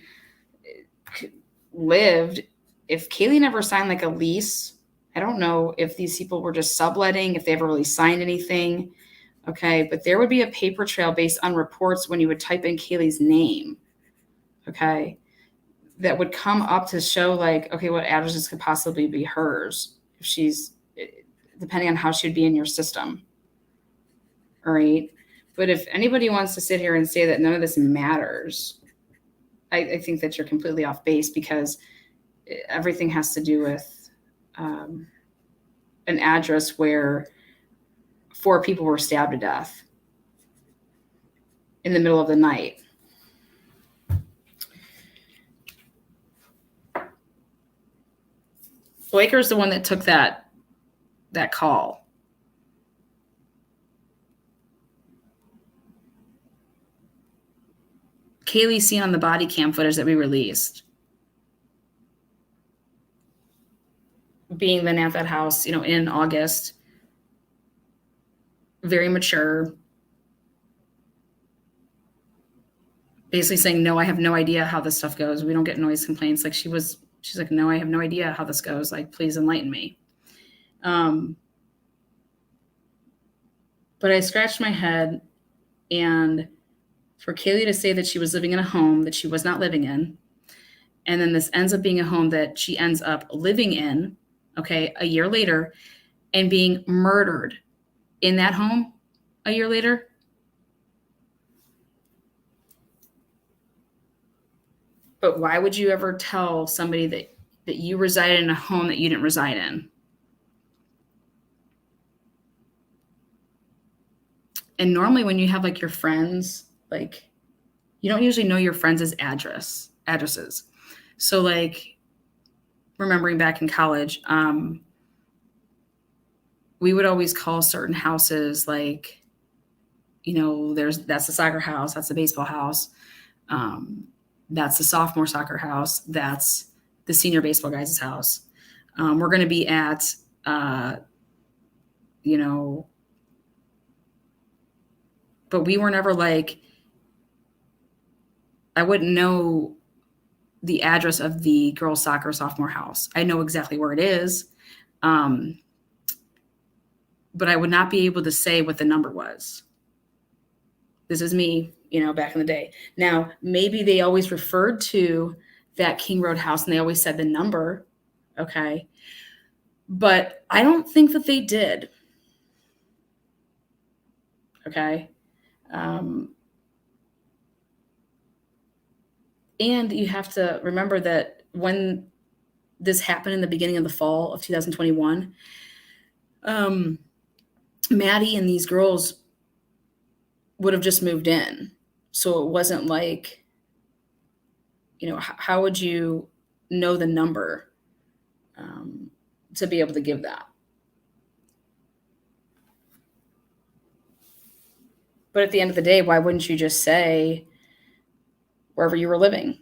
lived, if Kaylee never signed like a lease, I don't know if these people were just subletting, if they ever really signed anything. Okay. But there would be a paper trail based on reports when you would type in Kaylee's name. Okay. That would come up to show like, okay, what addresses could possibly be hers if she's, depending on how she'd be in your system. All right. But if anybody wants to sit here and say that none of this matters, I think that you're completely off base, because everything has to do with an address where 4 people were stabbed to death in the middle of the night. Blaker's the one that took that call. Kaylee's seen on the body cam footage that we released being then at that house, in August, very mature, basically saying, no, I have no idea how this stuff goes. We don't get noise complaints. Like she's like, no, I have no idea how this goes. Like, please enlighten me. But I scratched my head, and for Kaylee to say that she was living in a home that she was not living in, and then this ends up being a home that she ends up living in, okay, a year later, and being murdered in that home a year later. But why would you ever tell somebody that you resided in a home that you didn't reside in? And normally when you have like your friends, like you don't usually know your friends' addresses. So like remembering back in college, we would always call certain houses like, that's the soccer house, that's the baseball house, that's the sophomore soccer house, that's the senior baseball guys' house. We're going to be at, but we were never like, I wouldn't know the address of the girls' soccer sophomore house. I know exactly where it is. But I would not be able to say what the number was. This is me, back in the day. Now, maybe they always referred to that King Road house and they always said the number. Okay. But I don't think that they did. Okay. And you have to remember that when this happened in the beginning of the fall of 2021, Maddie and these girls would have just moved in. So it wasn't like, how would you know the number to be able to give that? But at the end of the day, why wouldn't you just say wherever you were living?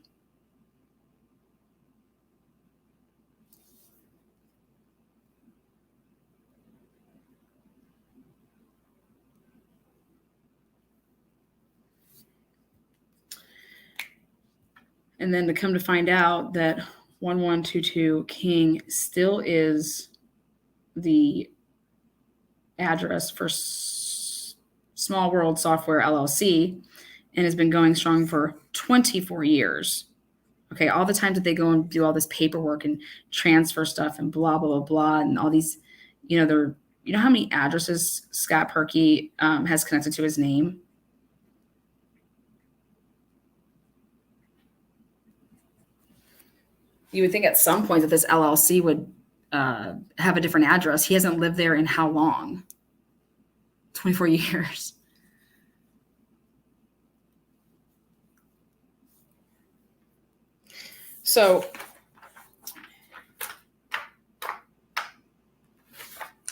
And then to come to find out that 1122 King still is the address for Small World Software LLC and has been going strong for 24 years. Okay, all the times that they go and do all this paperwork and transfer stuff and blah, blah, blah, blah, and all these, they're, how many addresses Scott Perky has connected to his name? You would think at some point that this LLC would have a different address. He hasn't lived there in how long? 24 years. So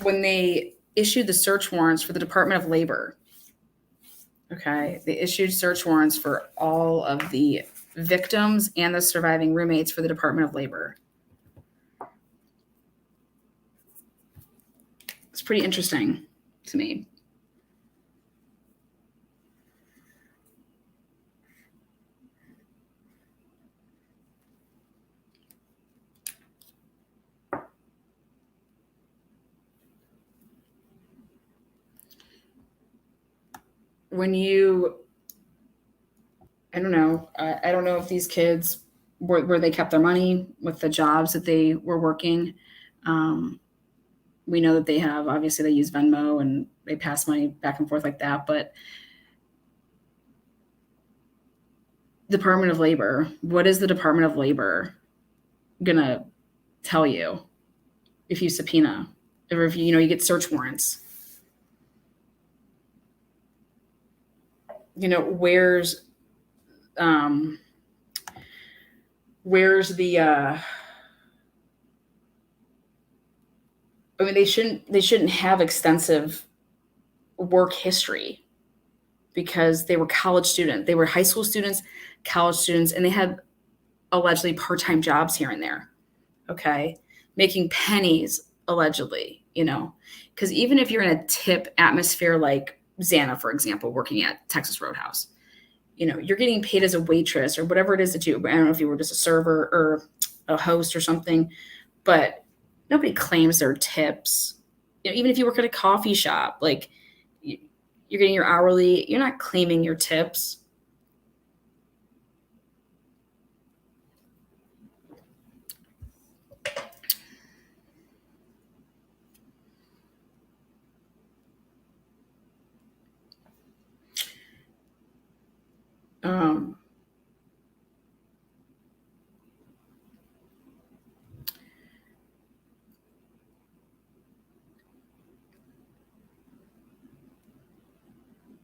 when they issued the search warrants for the Department of Labor, okay, they issued search warrants for all of the victims and the surviving roommates for the Department of Labor. It's pretty interesting to me. When I don't know. I don't know if these kids where they kept their money with the jobs that they were working. We know that they obviously they use Venmo and they pass money back and forth like that. But Department of Labor, what is the Department of Labor gonna tell you if you subpoena or if you get search warrants? Where's the they shouldn't have extensive work history because they were college students. They were high school students, college students, and they had allegedly part-time jobs here and there. Okay. Making pennies allegedly, because even if you're in a tip atmosphere like Xana, for example, working at Texas Roadhouse, you're getting paid as a waitress or whatever it is that you, I don't know if you were just a server or a host or something, but nobody claims their tips. Even if you work at a coffee shop, like you're getting your hourly, you're not claiming your tips.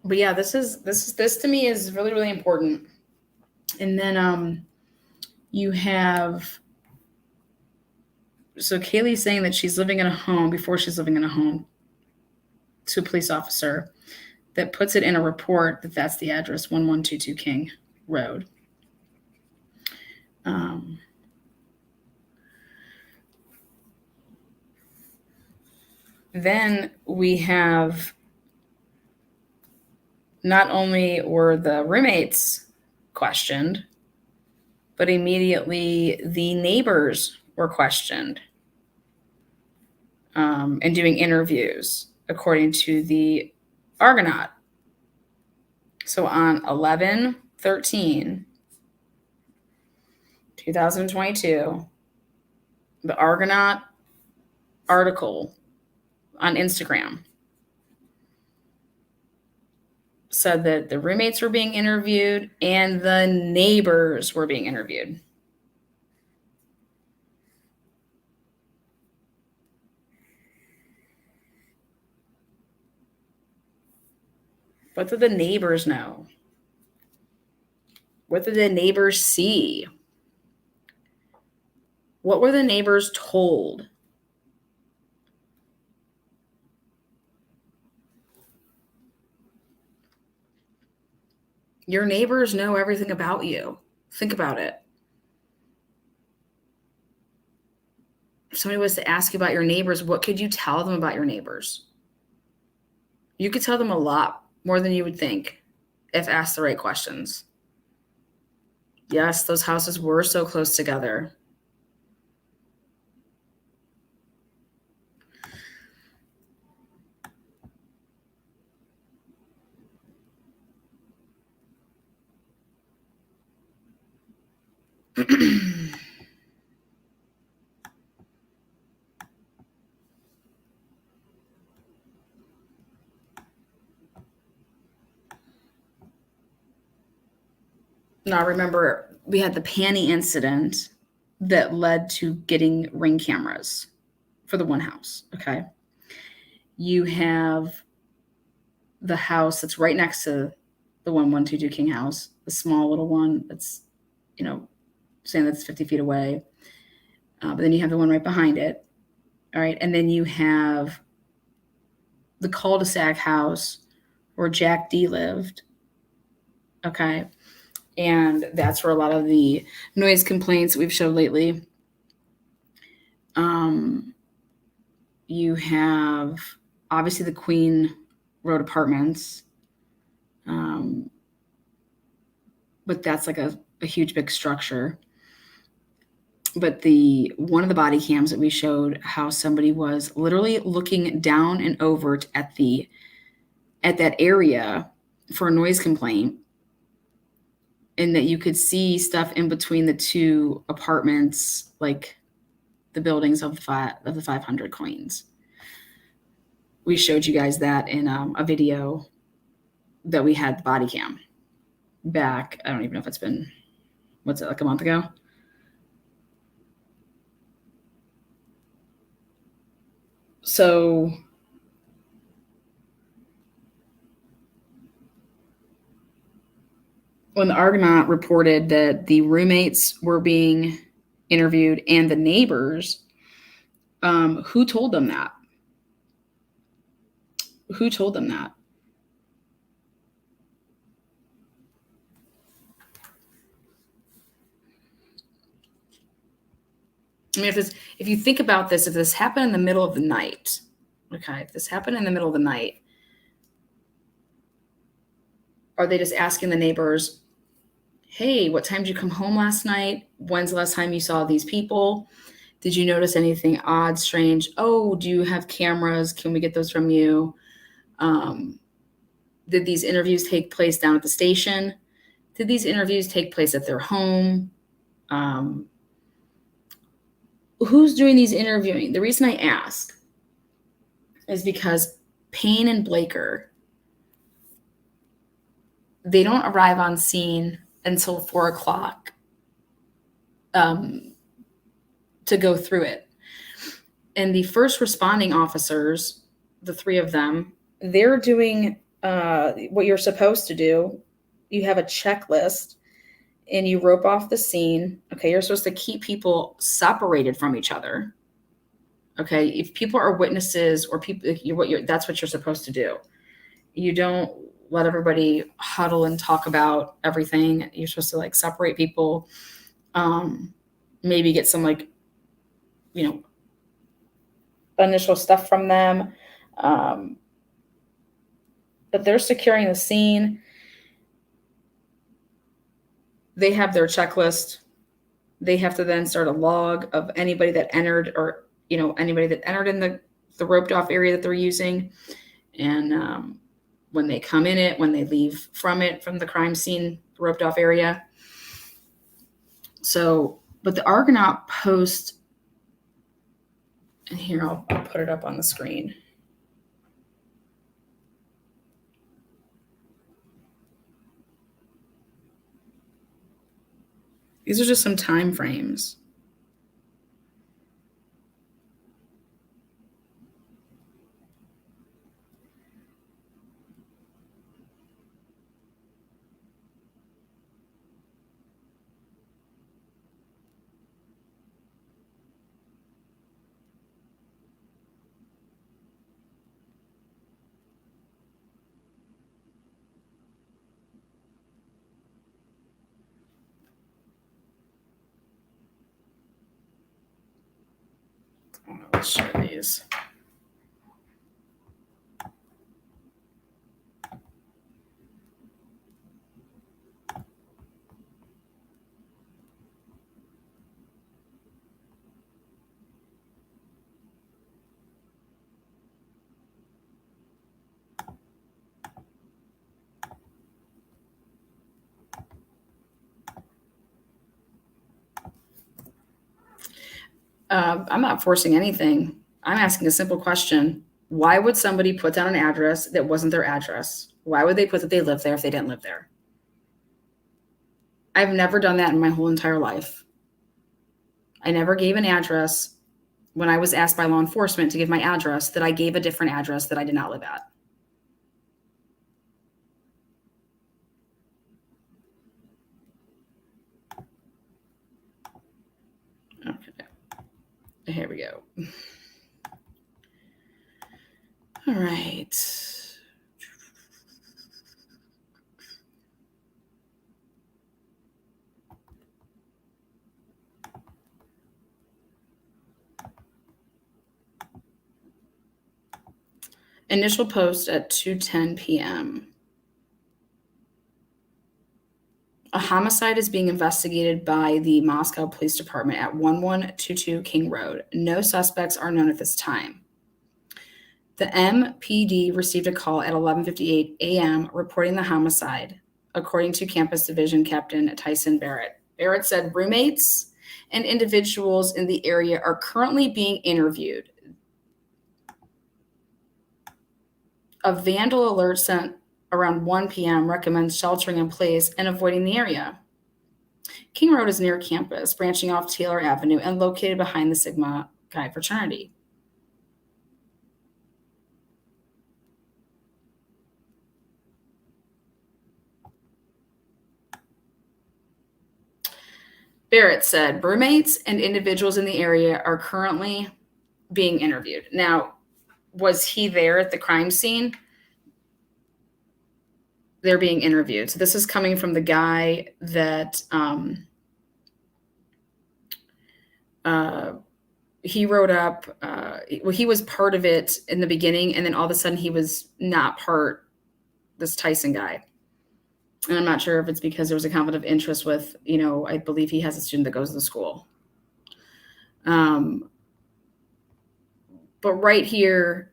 But yeah, this to me is really, really important. And then you have, so Kaylee's saying that she's living in a home before she's living in a home to a police officer that puts it in a report that that's the address, 1122 King Road. Then we have, not only were the roommates questioned, but immediately the neighbors were questioned and doing interviews, according to the Argonaut. So on 11/13/2022, the Argonaut article on Instagram said that the roommates were being interviewed and the neighbors were being interviewed. What did the neighbors know? What did the neighbors see? What were the neighbors told? Your neighbors know everything about you. Think about it. If somebody was to ask you about your neighbors, what could you tell them about your neighbors? You could tell them a lot more than you would think if asked the right questions. Yes, those houses were so close together. Now, remember, we had the panty incident that led to getting ring cameras for the one house. Okay. You have the house that's right next to the 1122 King house, the small little one that's, saying that's 50 feet away. But then you have the one right behind it. All right. And then you have the cul-de-sac house where Jack D lived. Okay. And that's where a lot of the noise complaints we've showed lately. You have obviously the Queen Road Apartments. But that's like a huge big structure. But one of the body cams that we showed how somebody was literally looking down and over at that area for a noise complaint, and that you could see stuff in between the two apartments, like the buildings of the 500 Queens. We showed you guys that in a video that we had the body cam back. I don't even know if it's been, what's it, like a month ago? So when the Argonaut reported that the roommates were being interviewed and the neighbors, who told them that? Who told them that? I mean, if you think about this, if this happened in the middle of the night, okay, if this happened in the middle of the night, are they just asking the neighbors, hey, what time did you come home last night? When's the last time you saw these people? Did you notice anything odd, strange? Oh, do you have cameras? Can we get those from you? Did these interviews take place down at the station? Did these interviews take place at their home? Who's doing these interviewing? The reason I ask is because Payne and Blaker, they don't arrive on scene until 4:00 to go through it. And the first responding officers, the three of them, they're doing what you're supposed to do. You have a checklist and you rope off the scene. Okay, you're supposed to keep people separated from each other. Okay, if people are witnesses or people, that's what you're supposed to do. You don't let everybody huddle and talk about everything. You're supposed to separate people. Maybe get some initial stuff from them. But they're securing the scene. They have their checklist. They have to then start a log of anybody that entered, or anybody that entered in the roped off area that they're using, and when they come in it, when they leave from the crime scene, roped off area. So, but the Argonaut Post, and here I'll put it up on the screen. These are just some time frames. Let's share these. I'm not forcing anything. I'm asking a simple question. Why would somebody put down an address that wasn't their address? Why would they put that they live there if they didn't live there? I've never done that in my whole entire life. I never gave an address when I was asked by law enforcement to give my address, that I gave a different address that I did not live at. Okay. Here we go. All right. Initial post at 2:10 p.m. A homicide is being investigated by the Moscow Police Department at 1122 King Road. No suspects are known at this time. The MPD received a call at 11:58 a.m. reporting the homicide, according to Campus Division Captain Tyson Barrett. Barrett said roommates and individuals in the area are currently being interviewed. A vandal alert sent around 1 p.m. recommends sheltering in place and avoiding the area. King Road is near campus, branching off Taylor Avenue and located behind the Sigma Chi fraternity. Barrett said roommates and individuals in the area are currently being interviewed. Now, was he there at the crime scene? They're being interviewed. So this is coming from the guy that he wrote up. Well, he was part of it in the beginning, and then all of a sudden he was not part. This Tyson guy, and I'm not sure if it's because there was a conflict of interest with, I believe he has a student that goes to the school. But right here,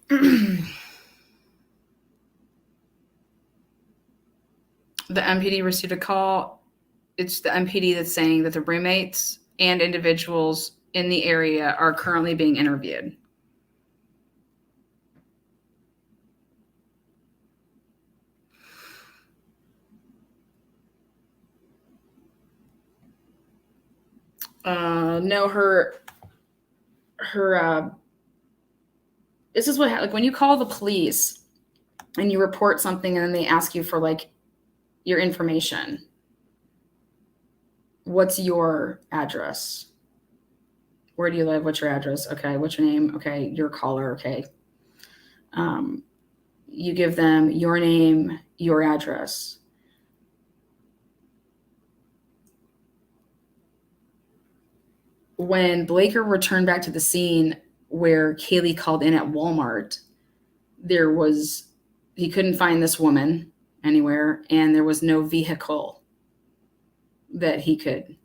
the MPD received a call. It's the MPD that's saying that the roommates and individuals in the area are currently being interviewed. No, this is what, like, when you call the police and you report something and then they ask you for like your information. What's your address? Where do you live? What's your address? Okay. What's your name? Okay. Your caller. Okay. You give them your name, your address. When Blaker returned back to the scene where Kaylee called in at Walmart, he couldn't find this woman anywhere, and there was no vehicle that he could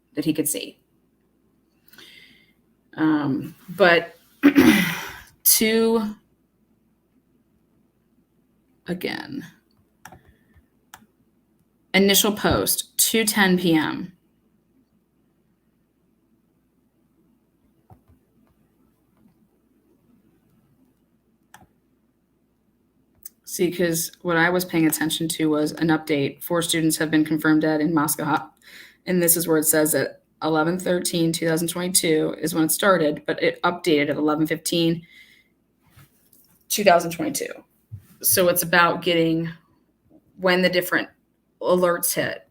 see. But again, initial post, 2:10 p.m. See, because what I was paying attention to was an update. 4 students have been confirmed dead in Moscow. And this is where it says that 11/13/2022 is when it started, but it updated at 11/15/2022. So it's about getting when the different alerts hit.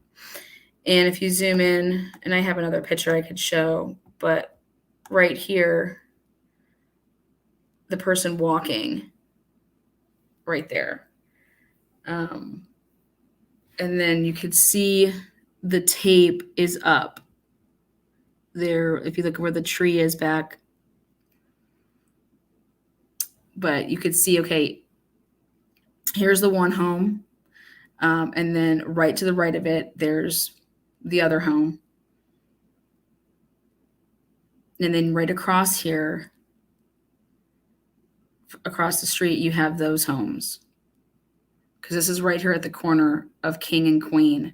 And if you zoom in, and I have another picture I could show, but right here, the person walking right there. And then you could see the tape is up there. If you look where the tree is back, but you could see, okay, here's the one home. And then right to the right of it, there's the other home. And then right across here, across the street, you have those homes. Because this is right here at the corner of King and Queen.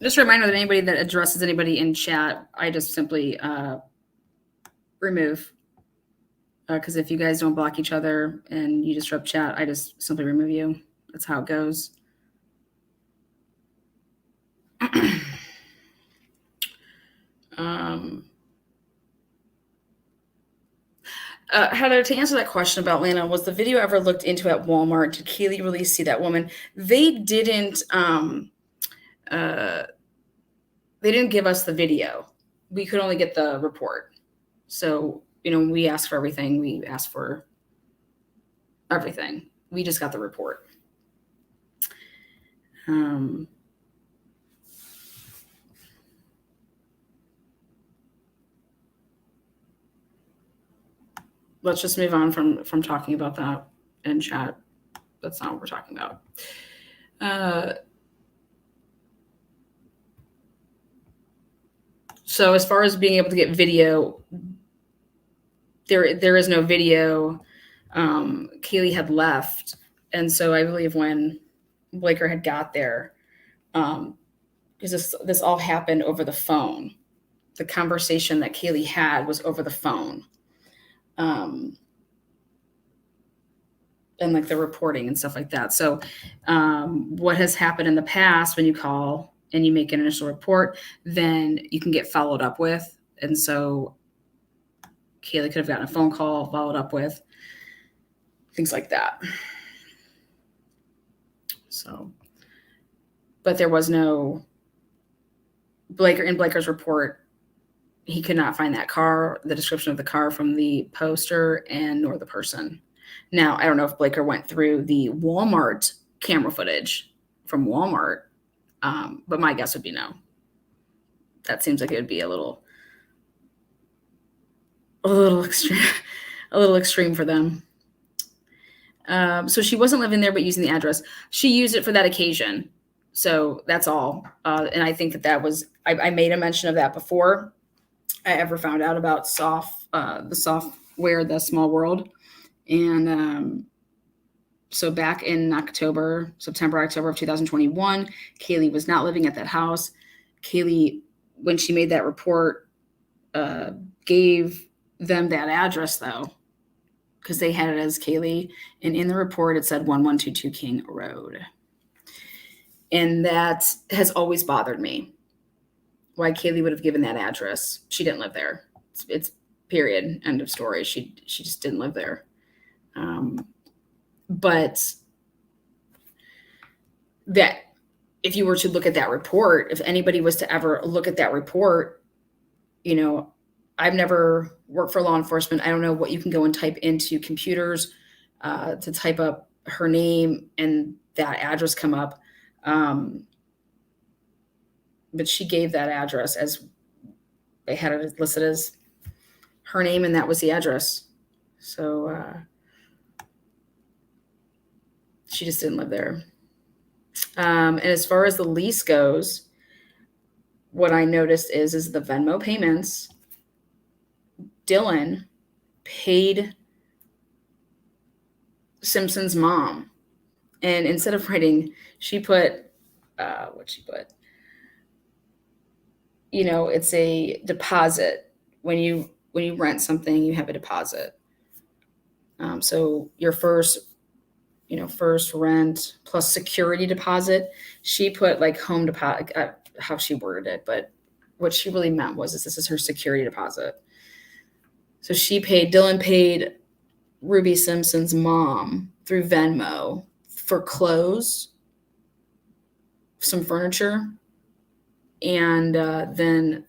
Just a reminder that anybody that addresses anybody in chat, I just simply remove. Because if you guys don't block each other and you disrupt chat, I just simply remove you. That's how it goes. Heather, to answer that question about Lana, was the video ever looked into at Walmart? Did Kaylee really see that woman? They didn't. They didn't give us the video. We could only get the report. So, we asked for everything. We asked for everything. We just got the report. Let's just move on from talking about that in chat. That's not what we're talking about. So as far as being able to get video, there is no video. Kaylee had left. And so I believe when Blaker had got there, because this all happened over the phone. The conversation that Kaylee had was over the phone. And like the reporting and stuff like that. So what has happened in the past when you call and you make an initial report, then you can get followed up with. And so Kaylee could have gotten a phone call, followed up with, things like that. So but there was no Blaker's report. He could not find that car, the description of the car from the poster, and nor the person. Now, I don't know if Blaker went through the Walmart camera footage from Walmart, but my guess would be no. That seems like it would be a little extreme, a little extreme for them. So she wasn't living there, but using the address. She used it for that occasion. So that's all. And I think that was, I made a mention of that before I ever found out about the software, The Small World. And so back in September, October of 2021, Kaylee was not living at that house. Kaylee, when she made that report, gave them that address though, because they had it as Kaylee. And in the report, it said 1122 King Road. And that has always bothered me. Why Kaylee would have given that address. She didn't live there. It's period. End of story. She just didn't live there. But that if you were to look at that report, if anybody was to ever look at that report, I've never worked for law enforcement. I don't know what you can go and type into computers to type up her name and that address come up. But she gave that address as they had it listed as her name, and that was the address. So she just didn't live there. And as far as the lease goes, what I noticed is the Venmo payments. Dylan paid Simpson's mom, and instead of writing, she put what'd she put? It's a deposit. When you rent something, you have a deposit. So your first rent plus security deposit. She put like home deposit, how she worded it, but what she really meant was this is her security deposit. So Dylan paid Ruby Simpson's mom through Venmo for clothes, some furniture, and then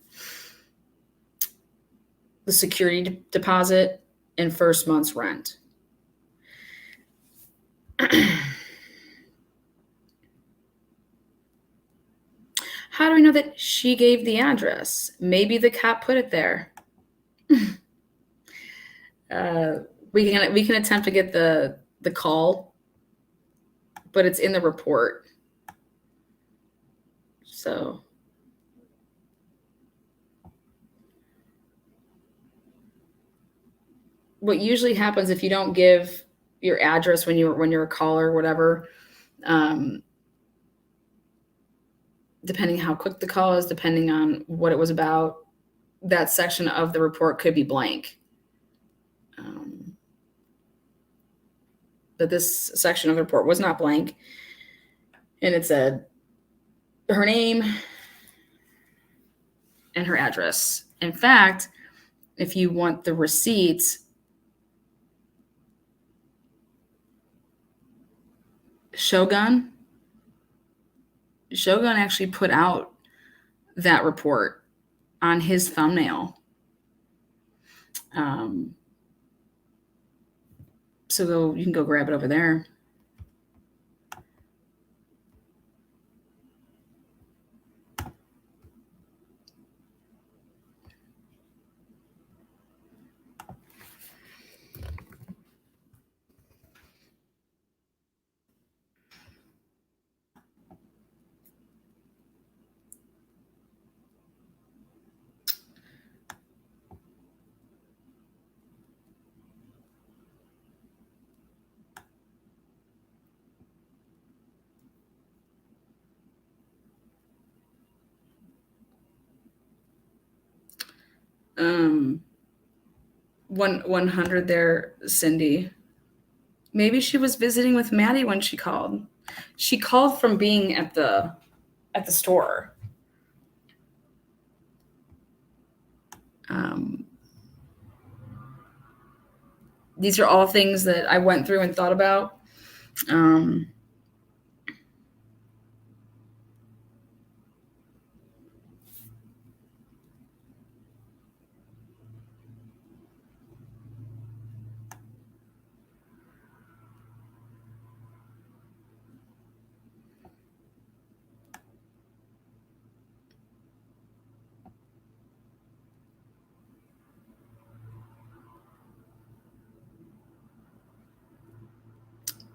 the security deposit and first month's rent. How do we know that she gave the address? Maybe the cop put it there. We can attempt to get the call, but it's in the report. So what usually happens if you don't give your address when you're a caller or whatever, depending how quick the call is, depending on what it was about, that section of the report could be blank. But this section of the report was not blank, and it said her name and her address. In fact, if you want the receipts, Shogun actually put out that report on his thumbnail. So you can go grab it over there. Um, 100 there, Cindy. Maybe she was visiting with Maddie when she called. She called from being at the store. These are all things that I went through and thought about.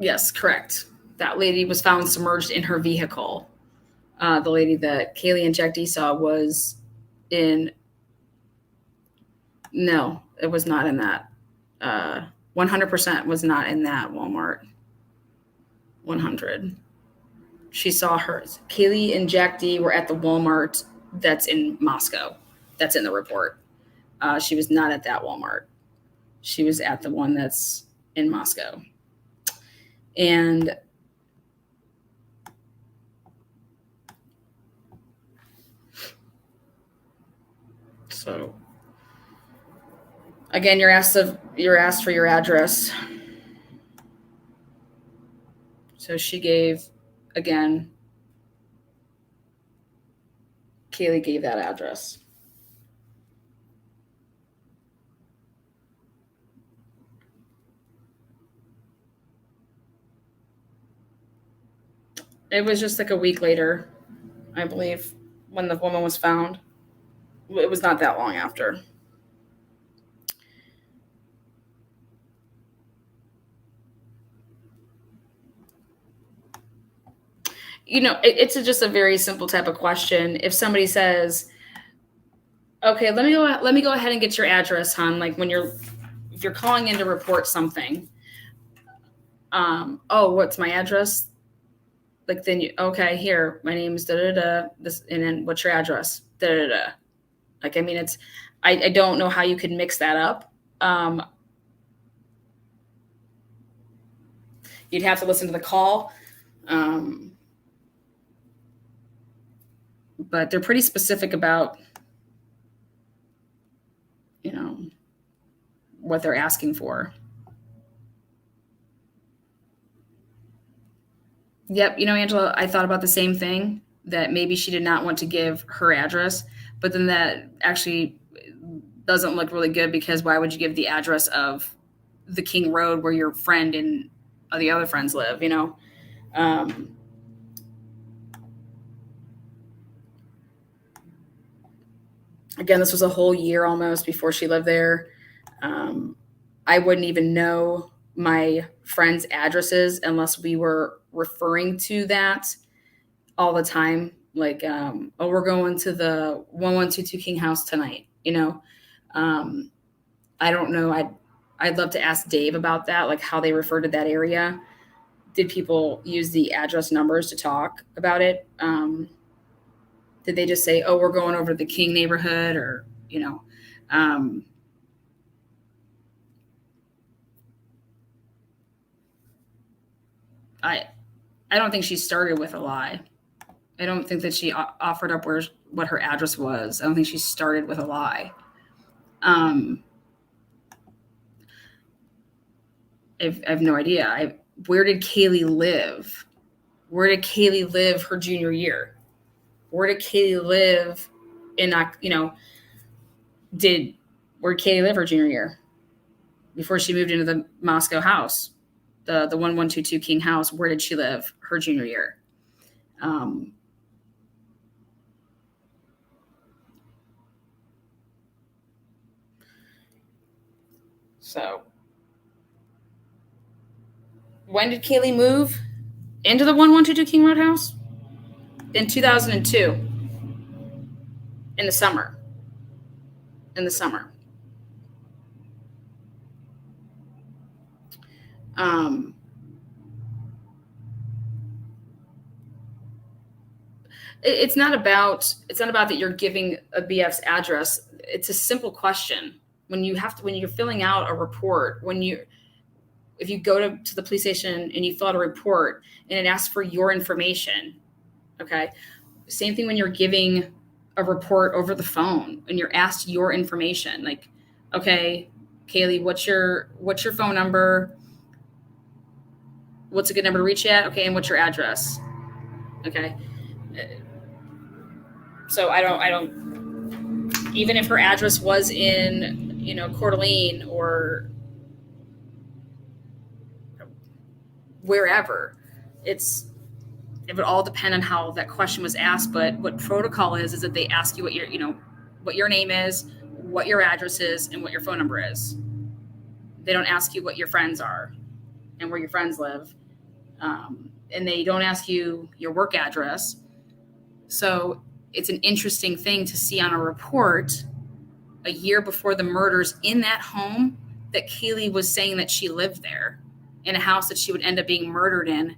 Yes, correct. That lady was found submerged in her vehicle. The lady that Kaylee and Jack D saw was in. No, it was not in that. 100% was not in that Walmart. 100. She saw hers. Kaylee and Jack D were at the Walmart that's in Moscow. That's in the report. She was not at that Walmart. She was at the one that's in Moscow. And so again, you're asked for your address. So she gave, again, Kaylee gave that address. It was just like a week later, I believe, when the woman was found. It was not that long after. It's just a very simple type of question. If somebody says, "Okay, let me go ahead and get your address, hon," like if you're calling in to report something, oh, what's my address? Like then okay, here, my name is da da da. This, and then what's your address? Da da da. Like, I mean, I don't know how you could mix that up. You'd have to listen to the call. But they're pretty specific about, what they're asking for. Yep. Angela, I thought about the same thing, that maybe she did not want to give her address, but then that actually doesn't look really good, because why would you give the address of the King Road where your friend and the other friends live, Again, this was a whole year almost before she lived there. I wouldn't even know my friends' addresses unless we were referring to that all the time. Like, oh, we're going to the 1122 King House tonight. I don't know. I'd love to ask Dave about that, like how they refer to that area. Did people use the address numbers to talk about it? Did they just say, "Oh, we're going over to the King neighborhood," or I don't think she started with a lie. I don't think that she offered up what her address was. I don't think she started with a lie. I have no idea. Where did Kaylee live? Where did Kaylee live her junior year? Where did Kaylee live where did Kaylee live her junior year? Before she moved into the Moscow house, the 1122 King House, where did she live her junior year? So when did Kaylee move into the 1122 King Road house? In 2002. In the summer. It's not about that you're giving a BF's address. It's a simple question. When you're filling out a report, if you go to the police station and you fill out a report and it asks for your information, okay? Same thing when you're giving a report over the phone and you're asked your information. Like, okay, Kaylee, what's your phone number? What's a good number to reach you at? Okay, and what's your address? Okay. So I don't, even if her address was in, Coeur d'Alene or wherever, it would all depend on how that question was asked. But what protocol is that they ask you what your name is, what your address is, and what your phone number is. They don't ask you what your friends are and where your friends live. and they don't ask you your work address. So it's an interesting thing to see on a report a year before the murders in that home that Kaylee was saying that she lived there in a house that she would end up being murdered in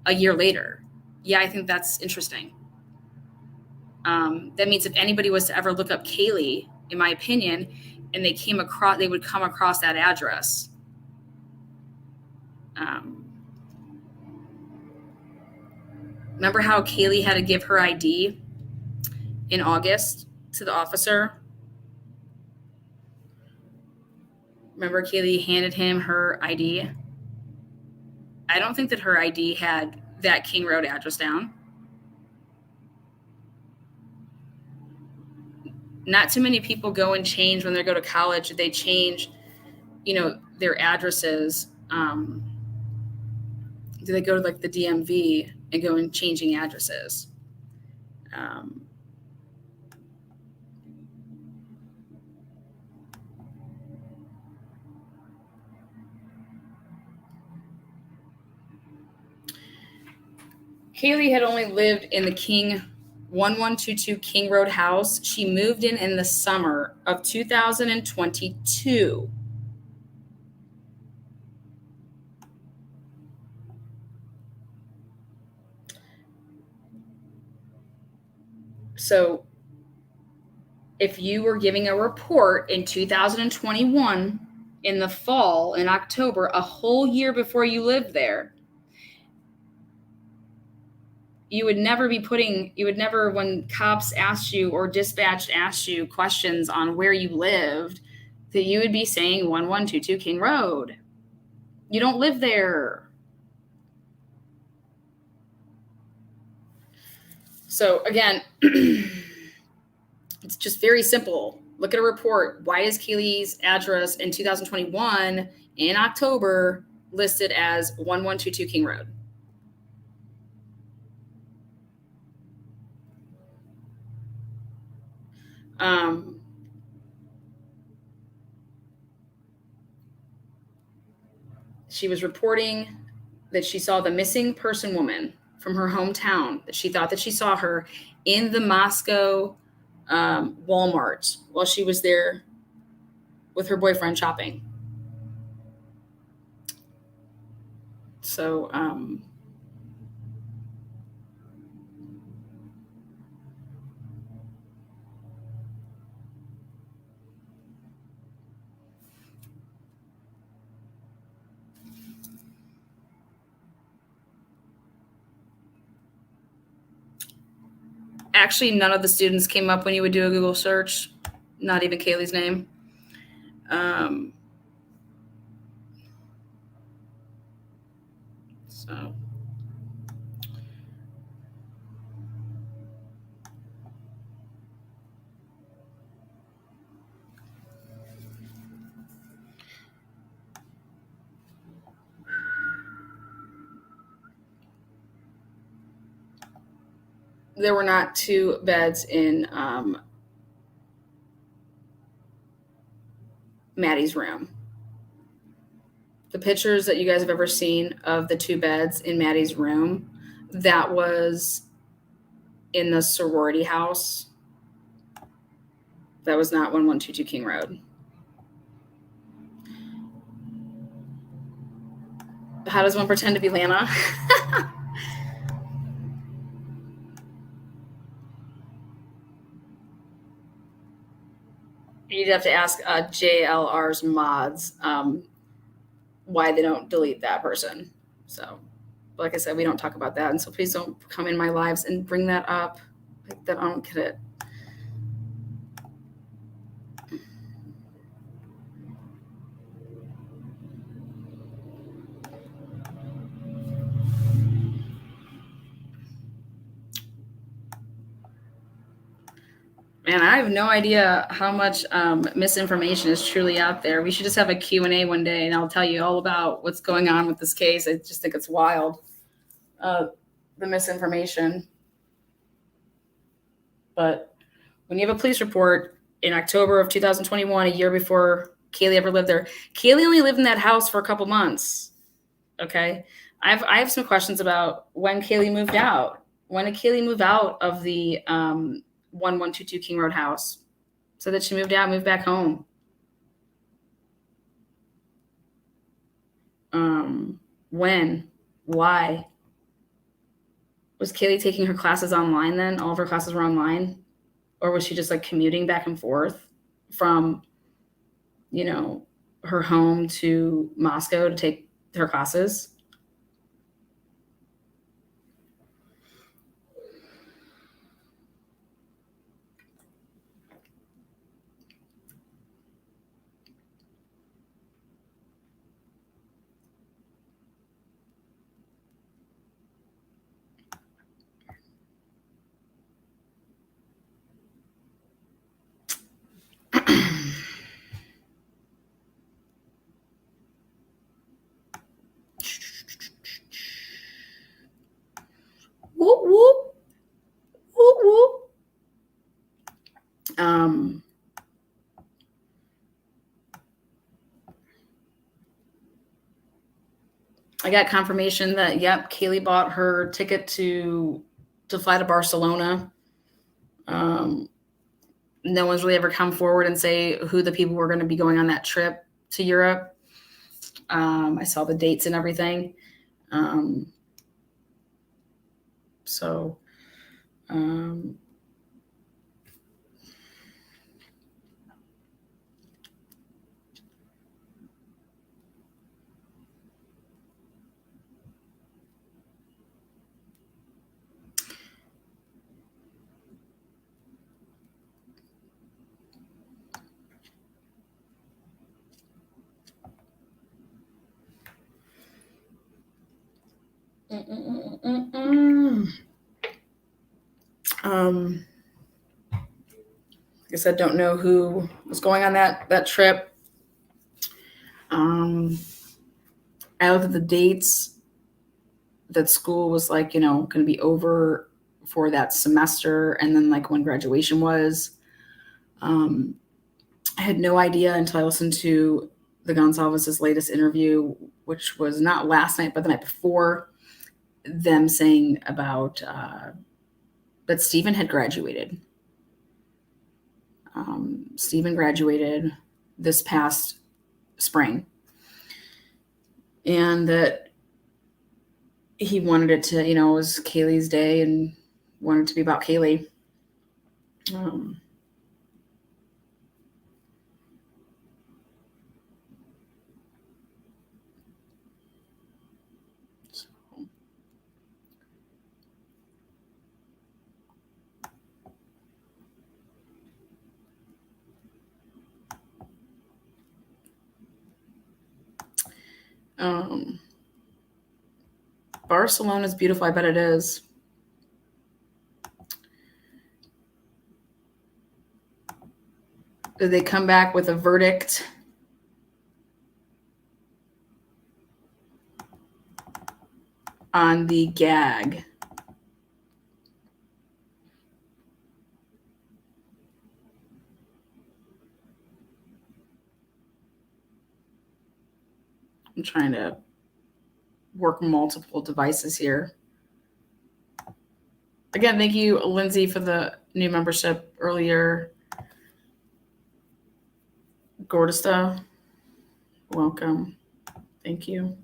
a year later. Yeah, I think that's interesting. That means if anybody was to ever look up Kaylee, in my opinion, and they would come across that address. Remember how Kaylee had to give her ID in August to the officer? Remember Kaylee handed him her ID? I don't think that her ID had that King Road address down. Not too many people go and change when they go to college. They change, their addresses. Do they go to like the DMV and go and changing addresses? Kaylee had only lived in the King 1122 King Road house. She moved in the summer of 2022. So if you were giving a report in 2021 in the fall, in October, a whole year before you lived there, you would never, when cops asked you or dispatch asked you questions on where you lived, that you would be saying 1122 King Road. You don't live there. So again, it's just very simple. Look at a report. Why is Kaylee's address in 2021 in October listed as 1122 King Road? She was reporting that she saw the missing person woman from her hometown, that she thought that she saw her in the Moscow Walmart while she was there with her boyfriend shopping. So actually, none of the students came up when you would do a Google search, not even Kaylee's name. So there were not two beds in Maddie's room. The pictures that you guys have ever seen of the two beds in Maddie's room, that was in the sorority house. That was not 1122 King Road. How does one pretend to be Lana? You'd have to ask JLR's mods why they don't delete that person. So, like I said, we don't talk about that. And so please don't come in my lives and bring that up. Like that, I don't get it. Man, I have no idea how much misinformation is truly out there. We should just have a Q&A one day, and I'll tell you all about what's going on with this case. I just think it's wild, the misinformation. But when you have a police report in October of 2021, a year before Kaylee ever lived there, Kaylee only lived in that house for a couple months, okay? I have some questions about when Kaylee moved out. When did Kaylee move out of the 1122 King Road house? So that she moved out, moved back home. When? Why? Was Kaylee taking her classes online then? All of her classes were online? Or was she just like commuting back and forth from, her home to Moscow to take her classes? Whoop, whoop. Whoop, whoop. I got confirmation that, yep, Kaylee bought her ticket to fly to Barcelona. No one's really ever come forward and say who the people were going to be going on that trip to Europe. I saw the dates and everything. So, I guess I don't know who was going on that trip. I looked at the dates that school was like, going to be over for that semester, and then like when graduation was. I had no idea until I listened to the Gonsalves' latest interview, which was not last night, but the night before, them saying about that Stephen had graduated. Stephen graduated this past spring, and that he wanted it to, it was Kaylee's day and wanted it to be about Kaylee. Barcelona is beautiful. I bet it is. Did they come back with a verdict? On the gag. I'm trying to work multiple devices here. Again, thank you, Lindsay, for the new membership earlier. Gordista, welcome. Thank you.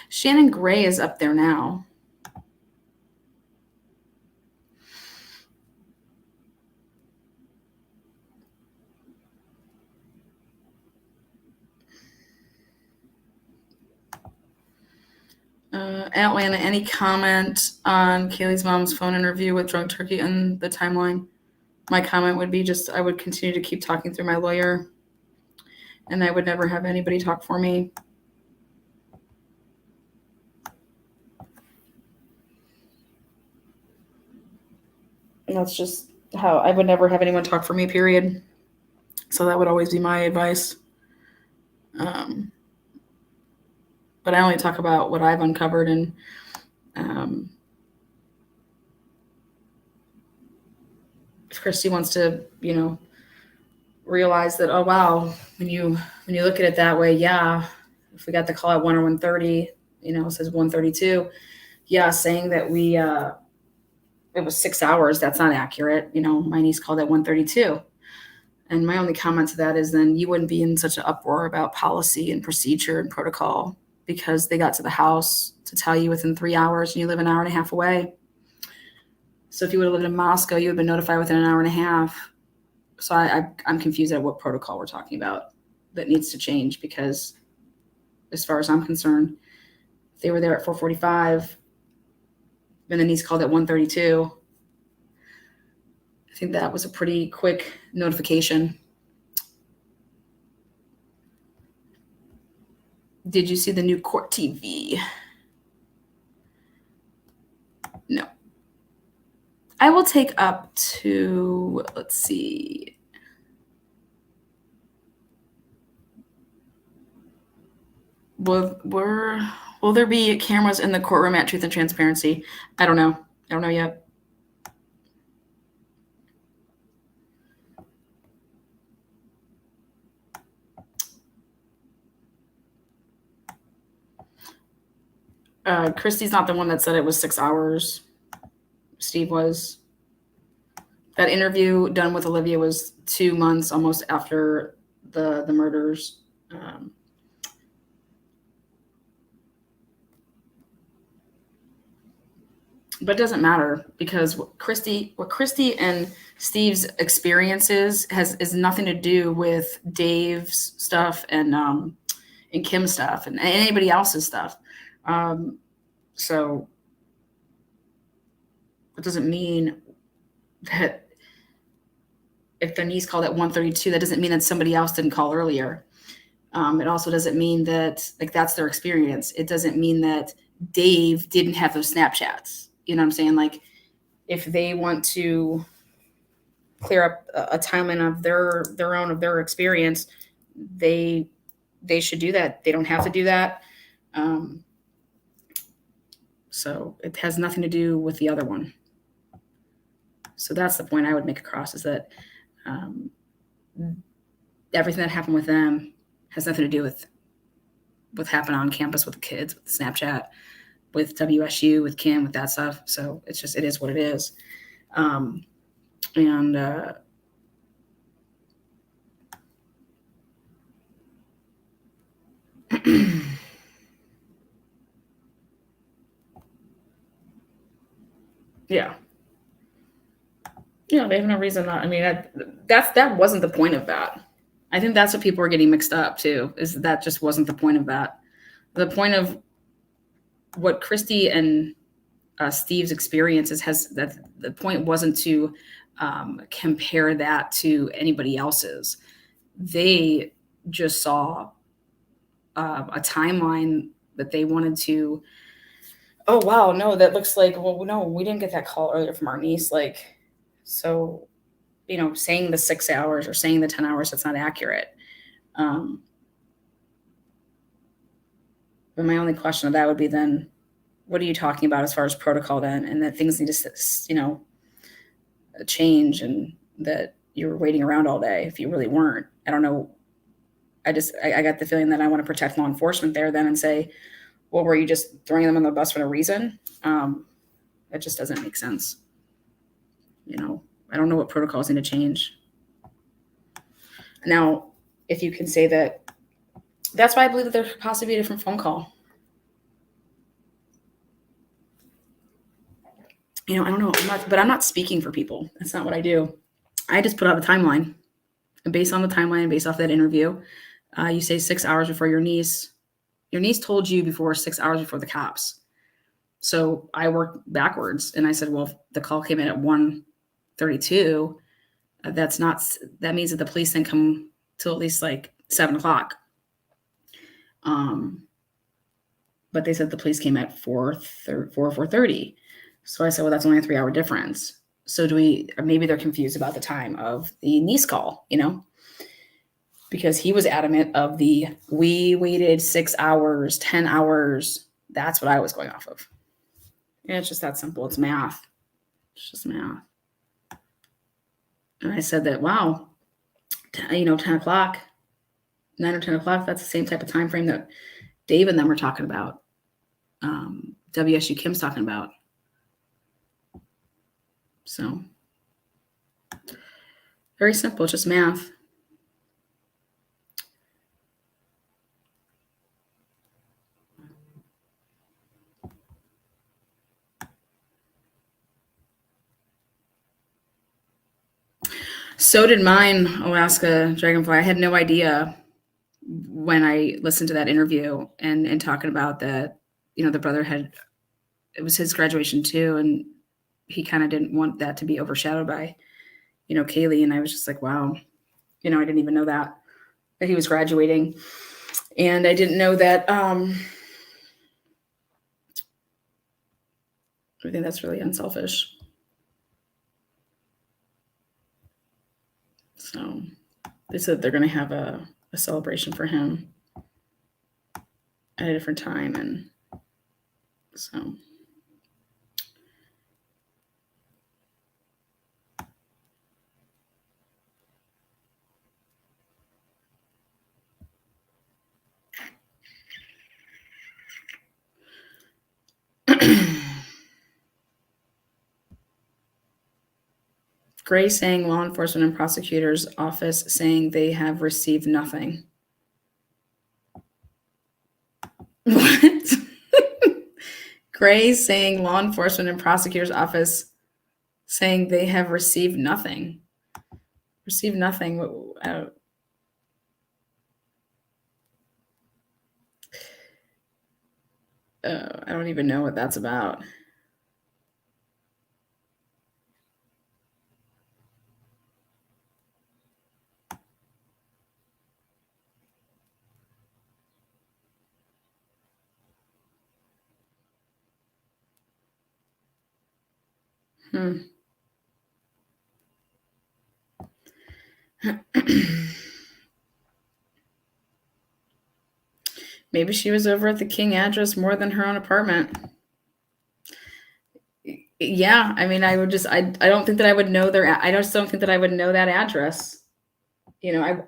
Shannon Gray is up there now. Atlanta, any comment on Kaylee's mom's phone interview with Drunk Turkey and the timeline? My comment would be I would continue to keep talking through my lawyer, and I would never have anybody talk for me. And that's just how I would never have anyone talk for me, period. So that would always be my advice. But I only talk about what I've uncovered, and if Christy wants to, realize that, oh wow, when you look at it that way, yeah, if we got the call at 1 or 1:30, it says 1:32. Yeah, saying that it was 6 hours. That's not accurate. My niece called at 1:32. And my only comment to that is then you wouldn't be in such an uproar about policy and procedure and protocol because they got to the house to tell you within 3 hours and you live an hour and a half away. So if you would have lived in Moscow, you would have been notified within an hour and a half. So I'm confused at what protocol we're talking about that needs to change, because as far as I'm concerned, if they were there at 4:45 and then he's called at 1:32, I think that was a pretty quick notification. Did you see the new court TV? No. I will take up to, let's see. Will there be cameras in the courtroom at Truth and Transparency? I don't know. I don't know yet. Christy's not the one that said it was 6 hours. Steve was. That interview done with Olivia was 2 months almost after the murders. But it doesn't matter, because what Christy and Steve's experiences is nothing to do with Dave's stuff and Kim's stuff and anybody else's stuff. So it doesn't mean that if their niece called at 1:32, that doesn't mean that somebody else didn't call earlier. It also doesn't mean that that's their experience. It doesn't mean that Dave didn't have those Snapchats. You know what I'm saying? If they want to clear up a timeline of their experience, they should do that. They don't have to do that. So it has nothing to do with the other one. So that's the point I would make across, is that everything that happened with them has nothing to do with what happened on campus with the kids, with Snapchat, with WSU, with Kim, with that stuff. So it is what it is. Yeah. They have no reason not. I mean, that wasn't the point of that. I think that's what people are getting mixed up too, is that just wasn't the point of that. The point of what Christy and Steve's experiences the point wasn't to compare that to anybody else's. They just saw a timeline that they wanted to, oh, wow, no, that looks like, well, no, we didn't get that call earlier from our niece. So, saying the 6 hours or saying the 10 hours, that's not accurate. But my only question of that would be then, what are you talking about as far as protocol then? And that things need to, change, and that you were waiting around all day if you really weren't. I don't know. I got the feeling that I want to protect law enforcement there then and say, well, were you just throwing them on the bus for no reason? That just doesn't make sense. I don't know what protocols need to change. Now, if you can say that, that's why I believe that there could possibly be a different phone call. I don't know, I'm not speaking for people. That's not what I do. I just put out a timeline. And based on the timeline, based off that interview, you say 6 hours before your niece told you before 6 hours before the cops. So I worked backwards and I said, well, if the call came in at 1:32, that means that the police didn't come till at least 7 o'clock. But they said the police came at 4:30. So I said, well, that's only a 3 hour difference. So maybe they're confused about the time of the niece call, because he was adamant of we waited 6 hours, 10 hours. That's what I was going off of. And it's just that simple. It's math. It's just math. And I said that, wow, 10 o'clock, 9 or 10 o'clock, that's the same type of time frame that Dave and them were talking about. WSU Kim's talking about. So very simple, just math. So did mine, Alaska Dragonfly. I had no idea when I listened to that interview and talking about that, the brother it was his graduation too. And he kind of didn't want that to be overshadowed by, Kaylee. And I was just like, wow, I didn't even know that he was graduating. And I didn't know that, I think that's really unselfish. So they said they're going to have a celebration for him at a different time. And so. Gray saying law enforcement and prosecutor's office saying they have received nothing. What? Gray saying law enforcement and prosecutor's office saying they have received nothing. Received nothing. I don't even know what that's about. Maybe she was over at the King address more than her own apartment. Yeah, I mean, I don't think that I would know I just don't think that I would know that address. I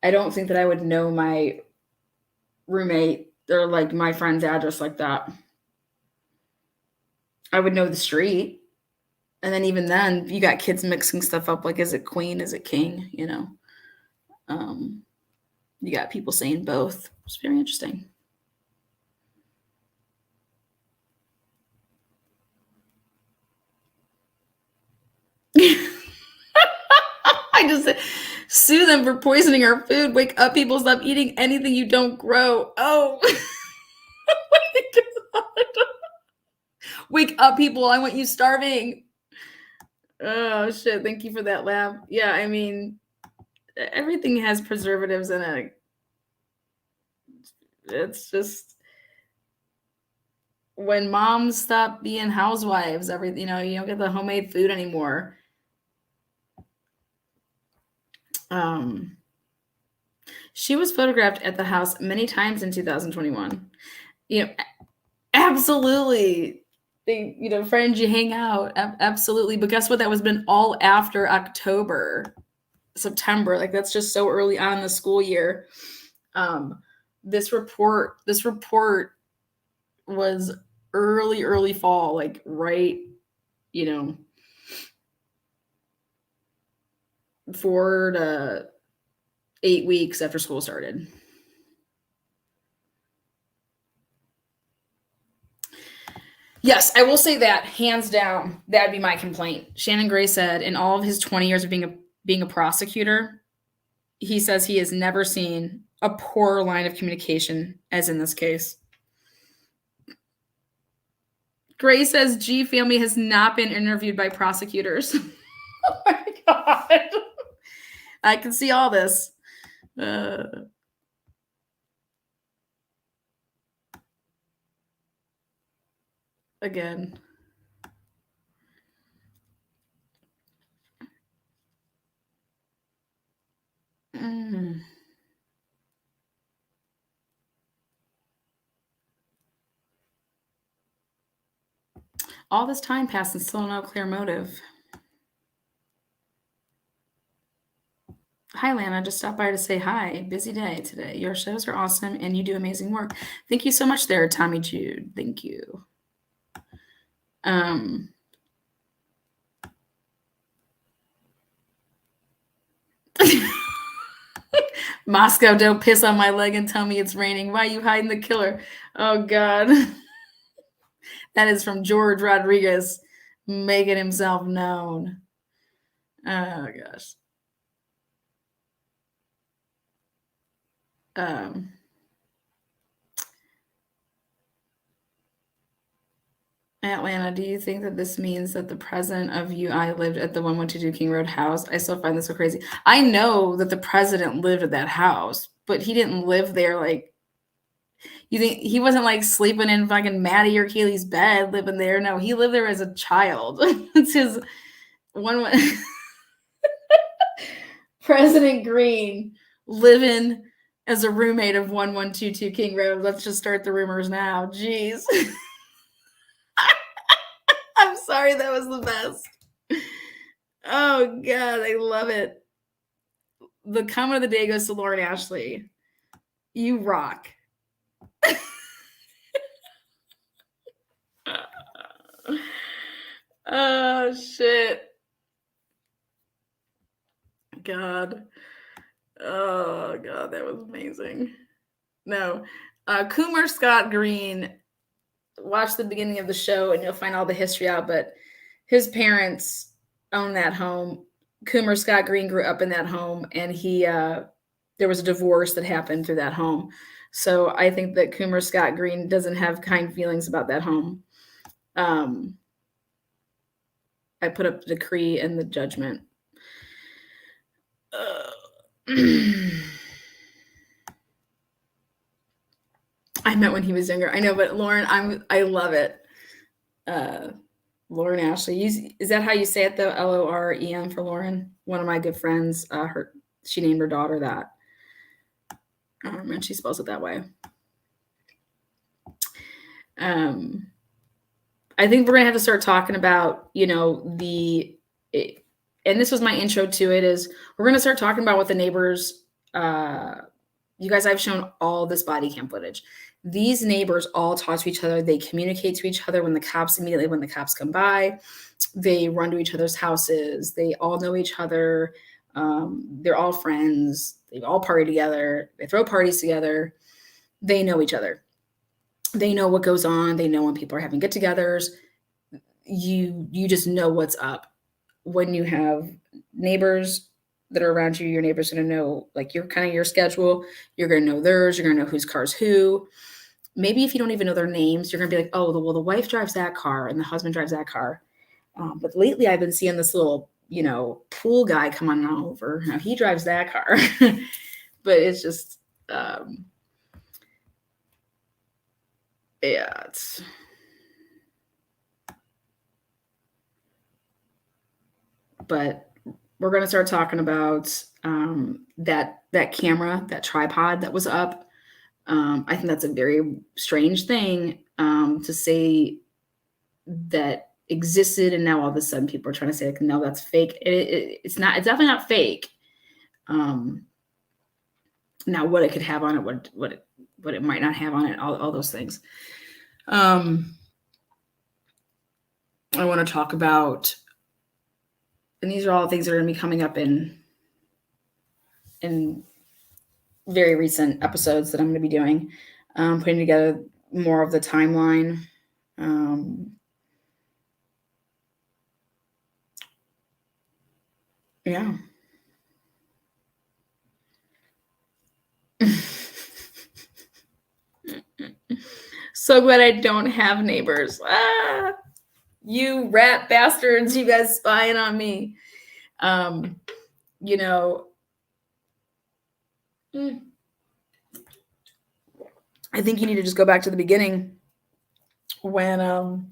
don't think that I would know my roommate or like my friend's address like that. I would know the street. And then even then, you got kids mixing stuff up. Like, is it Queen? Is it King? You got people saying both. It's very interesting. I just said, sue them for poisoning our food. Wake up, people. Stop eating anything you don't grow. Oh. Wake up, people. I want you starving. Oh, shit. Thank you for that laugh. Yeah, I mean, everything has preservatives in it. It's just when moms stop being housewives, you don't get the homemade food anymore. She was photographed at the house many times in 2021. Absolutely. Friends, you hang out. Absolutely. But guess what? That was been all after October, September. Like, that's just so early on in the school year. This report was early fall, like right, 4 to 8 weeks after school started. Yes, I will say that hands down, that'd be my complaint. Shannon Gray said in all of his 20 years of being a prosecutor, he says he has never seen a poor line of communication as in this case. Gray says G family has not been interviewed by prosecutors. Oh my God. I can see all this. Again. All this time passed and still no clear motive. Hi, Lana. Just stopped by to say hi. Busy day today. Your shows are awesome and you do amazing work. Thank you so much there, Tommy Jude. Thank you. Moscow, don't piss on my leg and tell me it's raining. Why are you hiding the killer? Oh, God. That is from George Rodriguez making himself known. Oh, gosh. Atlanta, do you think that this means that the president of UI lived at the 1122 King Road house? I still find this so crazy. I know that the president lived at that house, but he didn't live there. Like, you think he wasn't like sleeping in fucking Maddie or Keely's bed living there? No, he lived there as a child. It's his one. President Green living as a roommate of 1122 King Road. Let's just start the rumors now. Jeez. I'm sorry, that was the best. Oh, God, I love it. The comment of the day goes to Lauren Ashley. You rock. Oh, shit. God. Oh, God, that was amazing. No. Coomer Scott Green, watch the beginning of the show and you'll find all the history out, but his parents own that home. Coomer Scott Green grew up in that home, and there was a divorce that happened through that home. So I think that Coomer Scott Green doesn't have kind feelings about that home. I put up the decree and the judgment. I met when he was younger. I know, but Lauren, I love it. Lauren Ashley. Is that how you say it though? Lorem for Lauren. One of my good friends, she named her daughter that. And she spells it that way. I think we're gonna have to start talking about, and this was my intro to it, is we're gonna start talking about what the neighbors, you guys, I've shown all this body cam footage. These neighbors all talk to each other. They communicate to each other when the cops come by. They run to each other's houses. They all know each other. They're all friends. They all party together. They throw parties together. They know each other. They know what goes on. They know when people are having get-togethers. You just know what's up. When you have neighbors that are around you, your neighbor's going to know like your schedule. You're going to know theirs. You're going to know whose car's who. Maybe if you don't even know their names, you're going to be like, oh, the wife drives that car and the husband drives that car. But lately I've been seeing this little, pool guy come on over. Now he drives that car. But it's just, it's. But we're going to start talking about that camera, that tripod that was up. I think that's a very strange thing to say that existed, and now all of a sudden people are trying to say like, no, that's fake. It's not. It's definitely not fake. Now, what it could have on it, what it might not have on it, all those things. I want to talk about, and these are all things that are going to be coming up in very recent episodes that I'm going to be doing, putting together more of the timeline. Yeah. So glad I don't have neighbors. You rat bastards, you guys spying on me. I think you need to just go back to the beginning when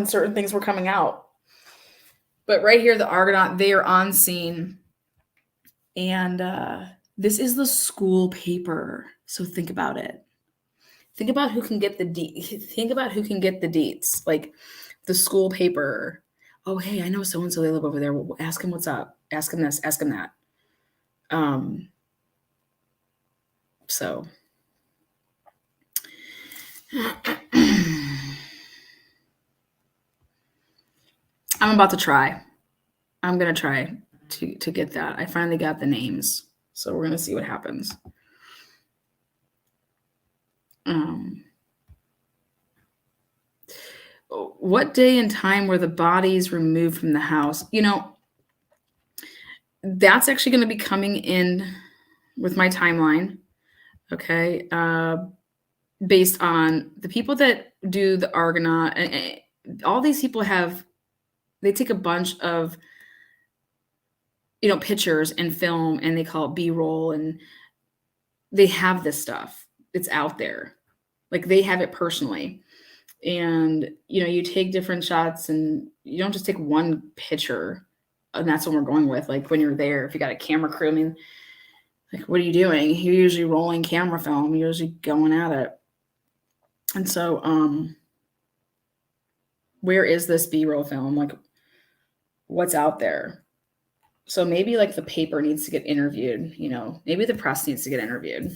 certain things were coming out. But right here, the Argonaut, they are on scene. And this is the school paper. So think about it. Think about who can get the deets. Like the school paper. oh, hey, I know so-and-so, they live over there. Well, ask him what's up. Ask him this, ask him that. So I'm about to try. I'm going to try to get that. I finally got the names. So we're going to see what happens. What day and time were the bodies removed from the house? That's actually going to be coming in with my timeline. Okay. Based on the people that do the Argonaut, all these people they take a bunch of, pictures and film, and they call it B-roll, and they have this stuff. It's out there. Like, they have it personally. And, you take different shots, and you don't just take one picture, and that's what we're going with. Like, when you're there, if you got a camera crew, I mean, like, what are you doing? You're usually rolling camera film. You're usually going at it. And so, where is this B-roll film? Like, what's out there? So maybe like the paper needs to get interviewed, maybe the press needs to get interviewed.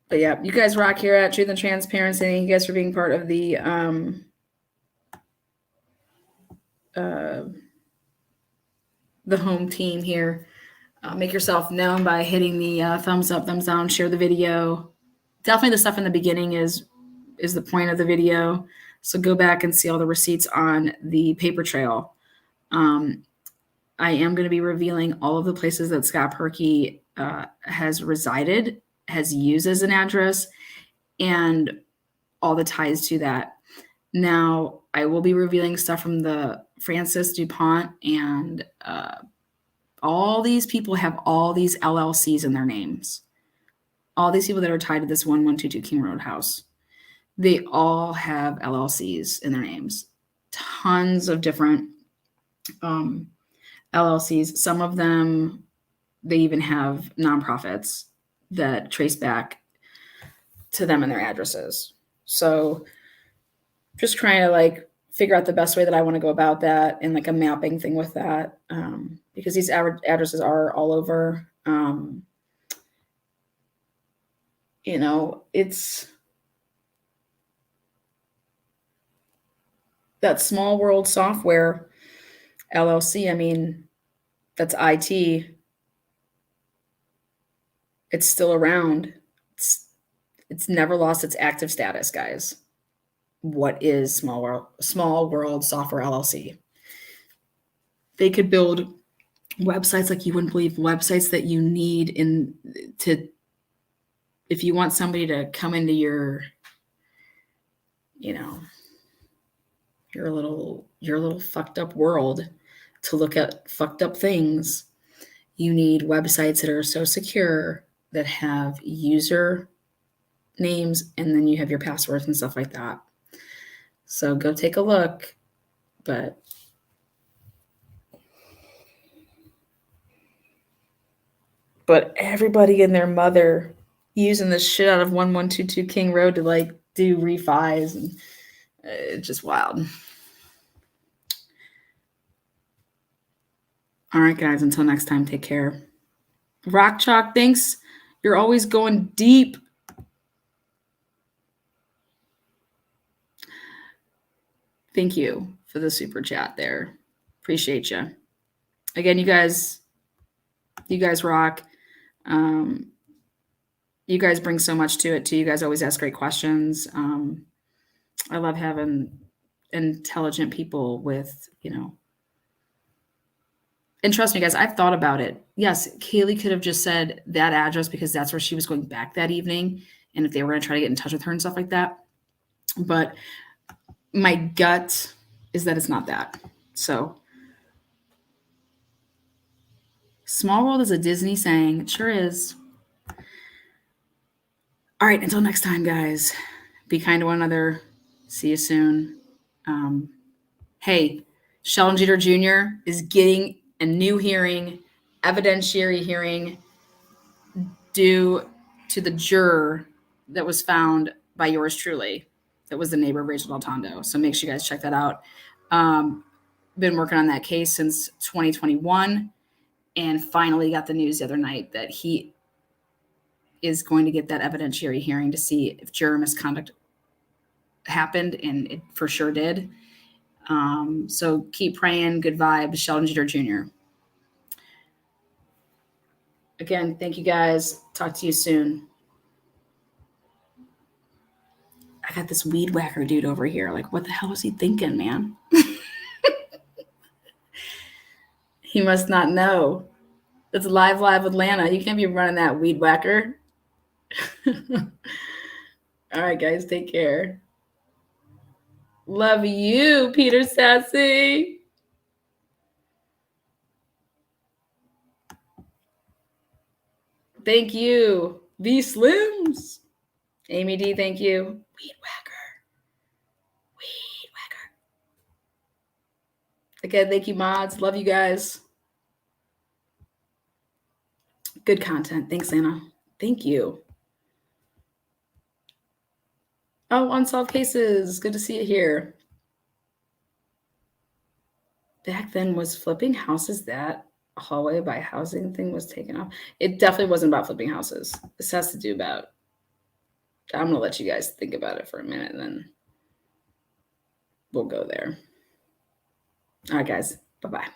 But yeah, you guys rock here at Truth and Transparency. Thank you guys for being part of the home team here. Make yourself known by hitting the thumbs up, thumbs down, share the video. Definitely the stuff in the beginning is the point of the video. So go back and see all the receipts on the paper trail. I am going to be revealing all of the places that Scott Perkey has resided, has used as an address, and all the ties to that. Now, I will be revealing stuff from the Francis Dupont, and all these people have all these LLCs in their names. All these people that are tied to this 1122 King Road house, they all have LLCs in their names. Tons of different LLCs. Some of them, they even have nonprofits that trace back to them and their addresses. So just trying to like figure out the best way that I want to go about that, and like a mapping thing with that, because these addresses are all over. It's that Small World Software LLC. I mean, that's IT. It's still around. It's never lost its active status, guys. What is Small World Software LLC? They could build websites like you wouldn't believe, websites that you need if you want somebody to come into your little fucked up world to look at fucked up things. You need websites that are so secure, that have user names, and then you have your passwords and stuff like that. So go take a look. But everybody and their mother using the shit out of 1122 King Road to like do refis, and it's just wild. All right, guys, until next time, take care. Rock Chalk, thanks. You're always going deep. Thank you for the super chat there. Appreciate you. Again, you guys rock. You guys bring so much to it too. You guys always ask great questions. I love having intelligent people with, and trust me, guys, I've thought about it. Yes, Kaylee could have just said that address because that's where she was going back that evening, and if they were going to try to get in touch with her and stuff like that. But my gut is that it's not that. So Small World is a Disney saying. It sure is. All right, until next time, guys. Be kind to one another. See you soon. Hey, Sheldon Jeter Jr. is getting a new hearing, evidentiary hearing, due to the juror that was found by yours truly. That was the neighbor of Rachel Del Tondo. So make sure you guys check that out. Been working on that case since 2021 and finally got the news the other night that he is going to get that evidentiary hearing to see if juror misconduct happened, and it for sure did. So keep praying. Good vibes, Sheldon Jeter Jr. Again, thank you guys. Talk to you soon. I got this weed whacker dude over here. Like, what the hell was he thinking, man? He must not know. It's live Atlanta. You can't be running that weed whacker. All right, guys, take care. Love you, Peter Sassy. Thank you. V Slims. Amy D, thank you. Weed whacker. Weed whacker. Again, thank you, mods. Love you guys. Good content. Thanks, Anna. Thank you. Oh, unsolved cases. Good to see you here. Back then, was flipping houses that hallway by housing thing was taken off? It definitely wasn't about flipping houses. This has to do about, I'm going to let you guys think about it for a minute and then we'll go there. All right, guys. Bye-bye.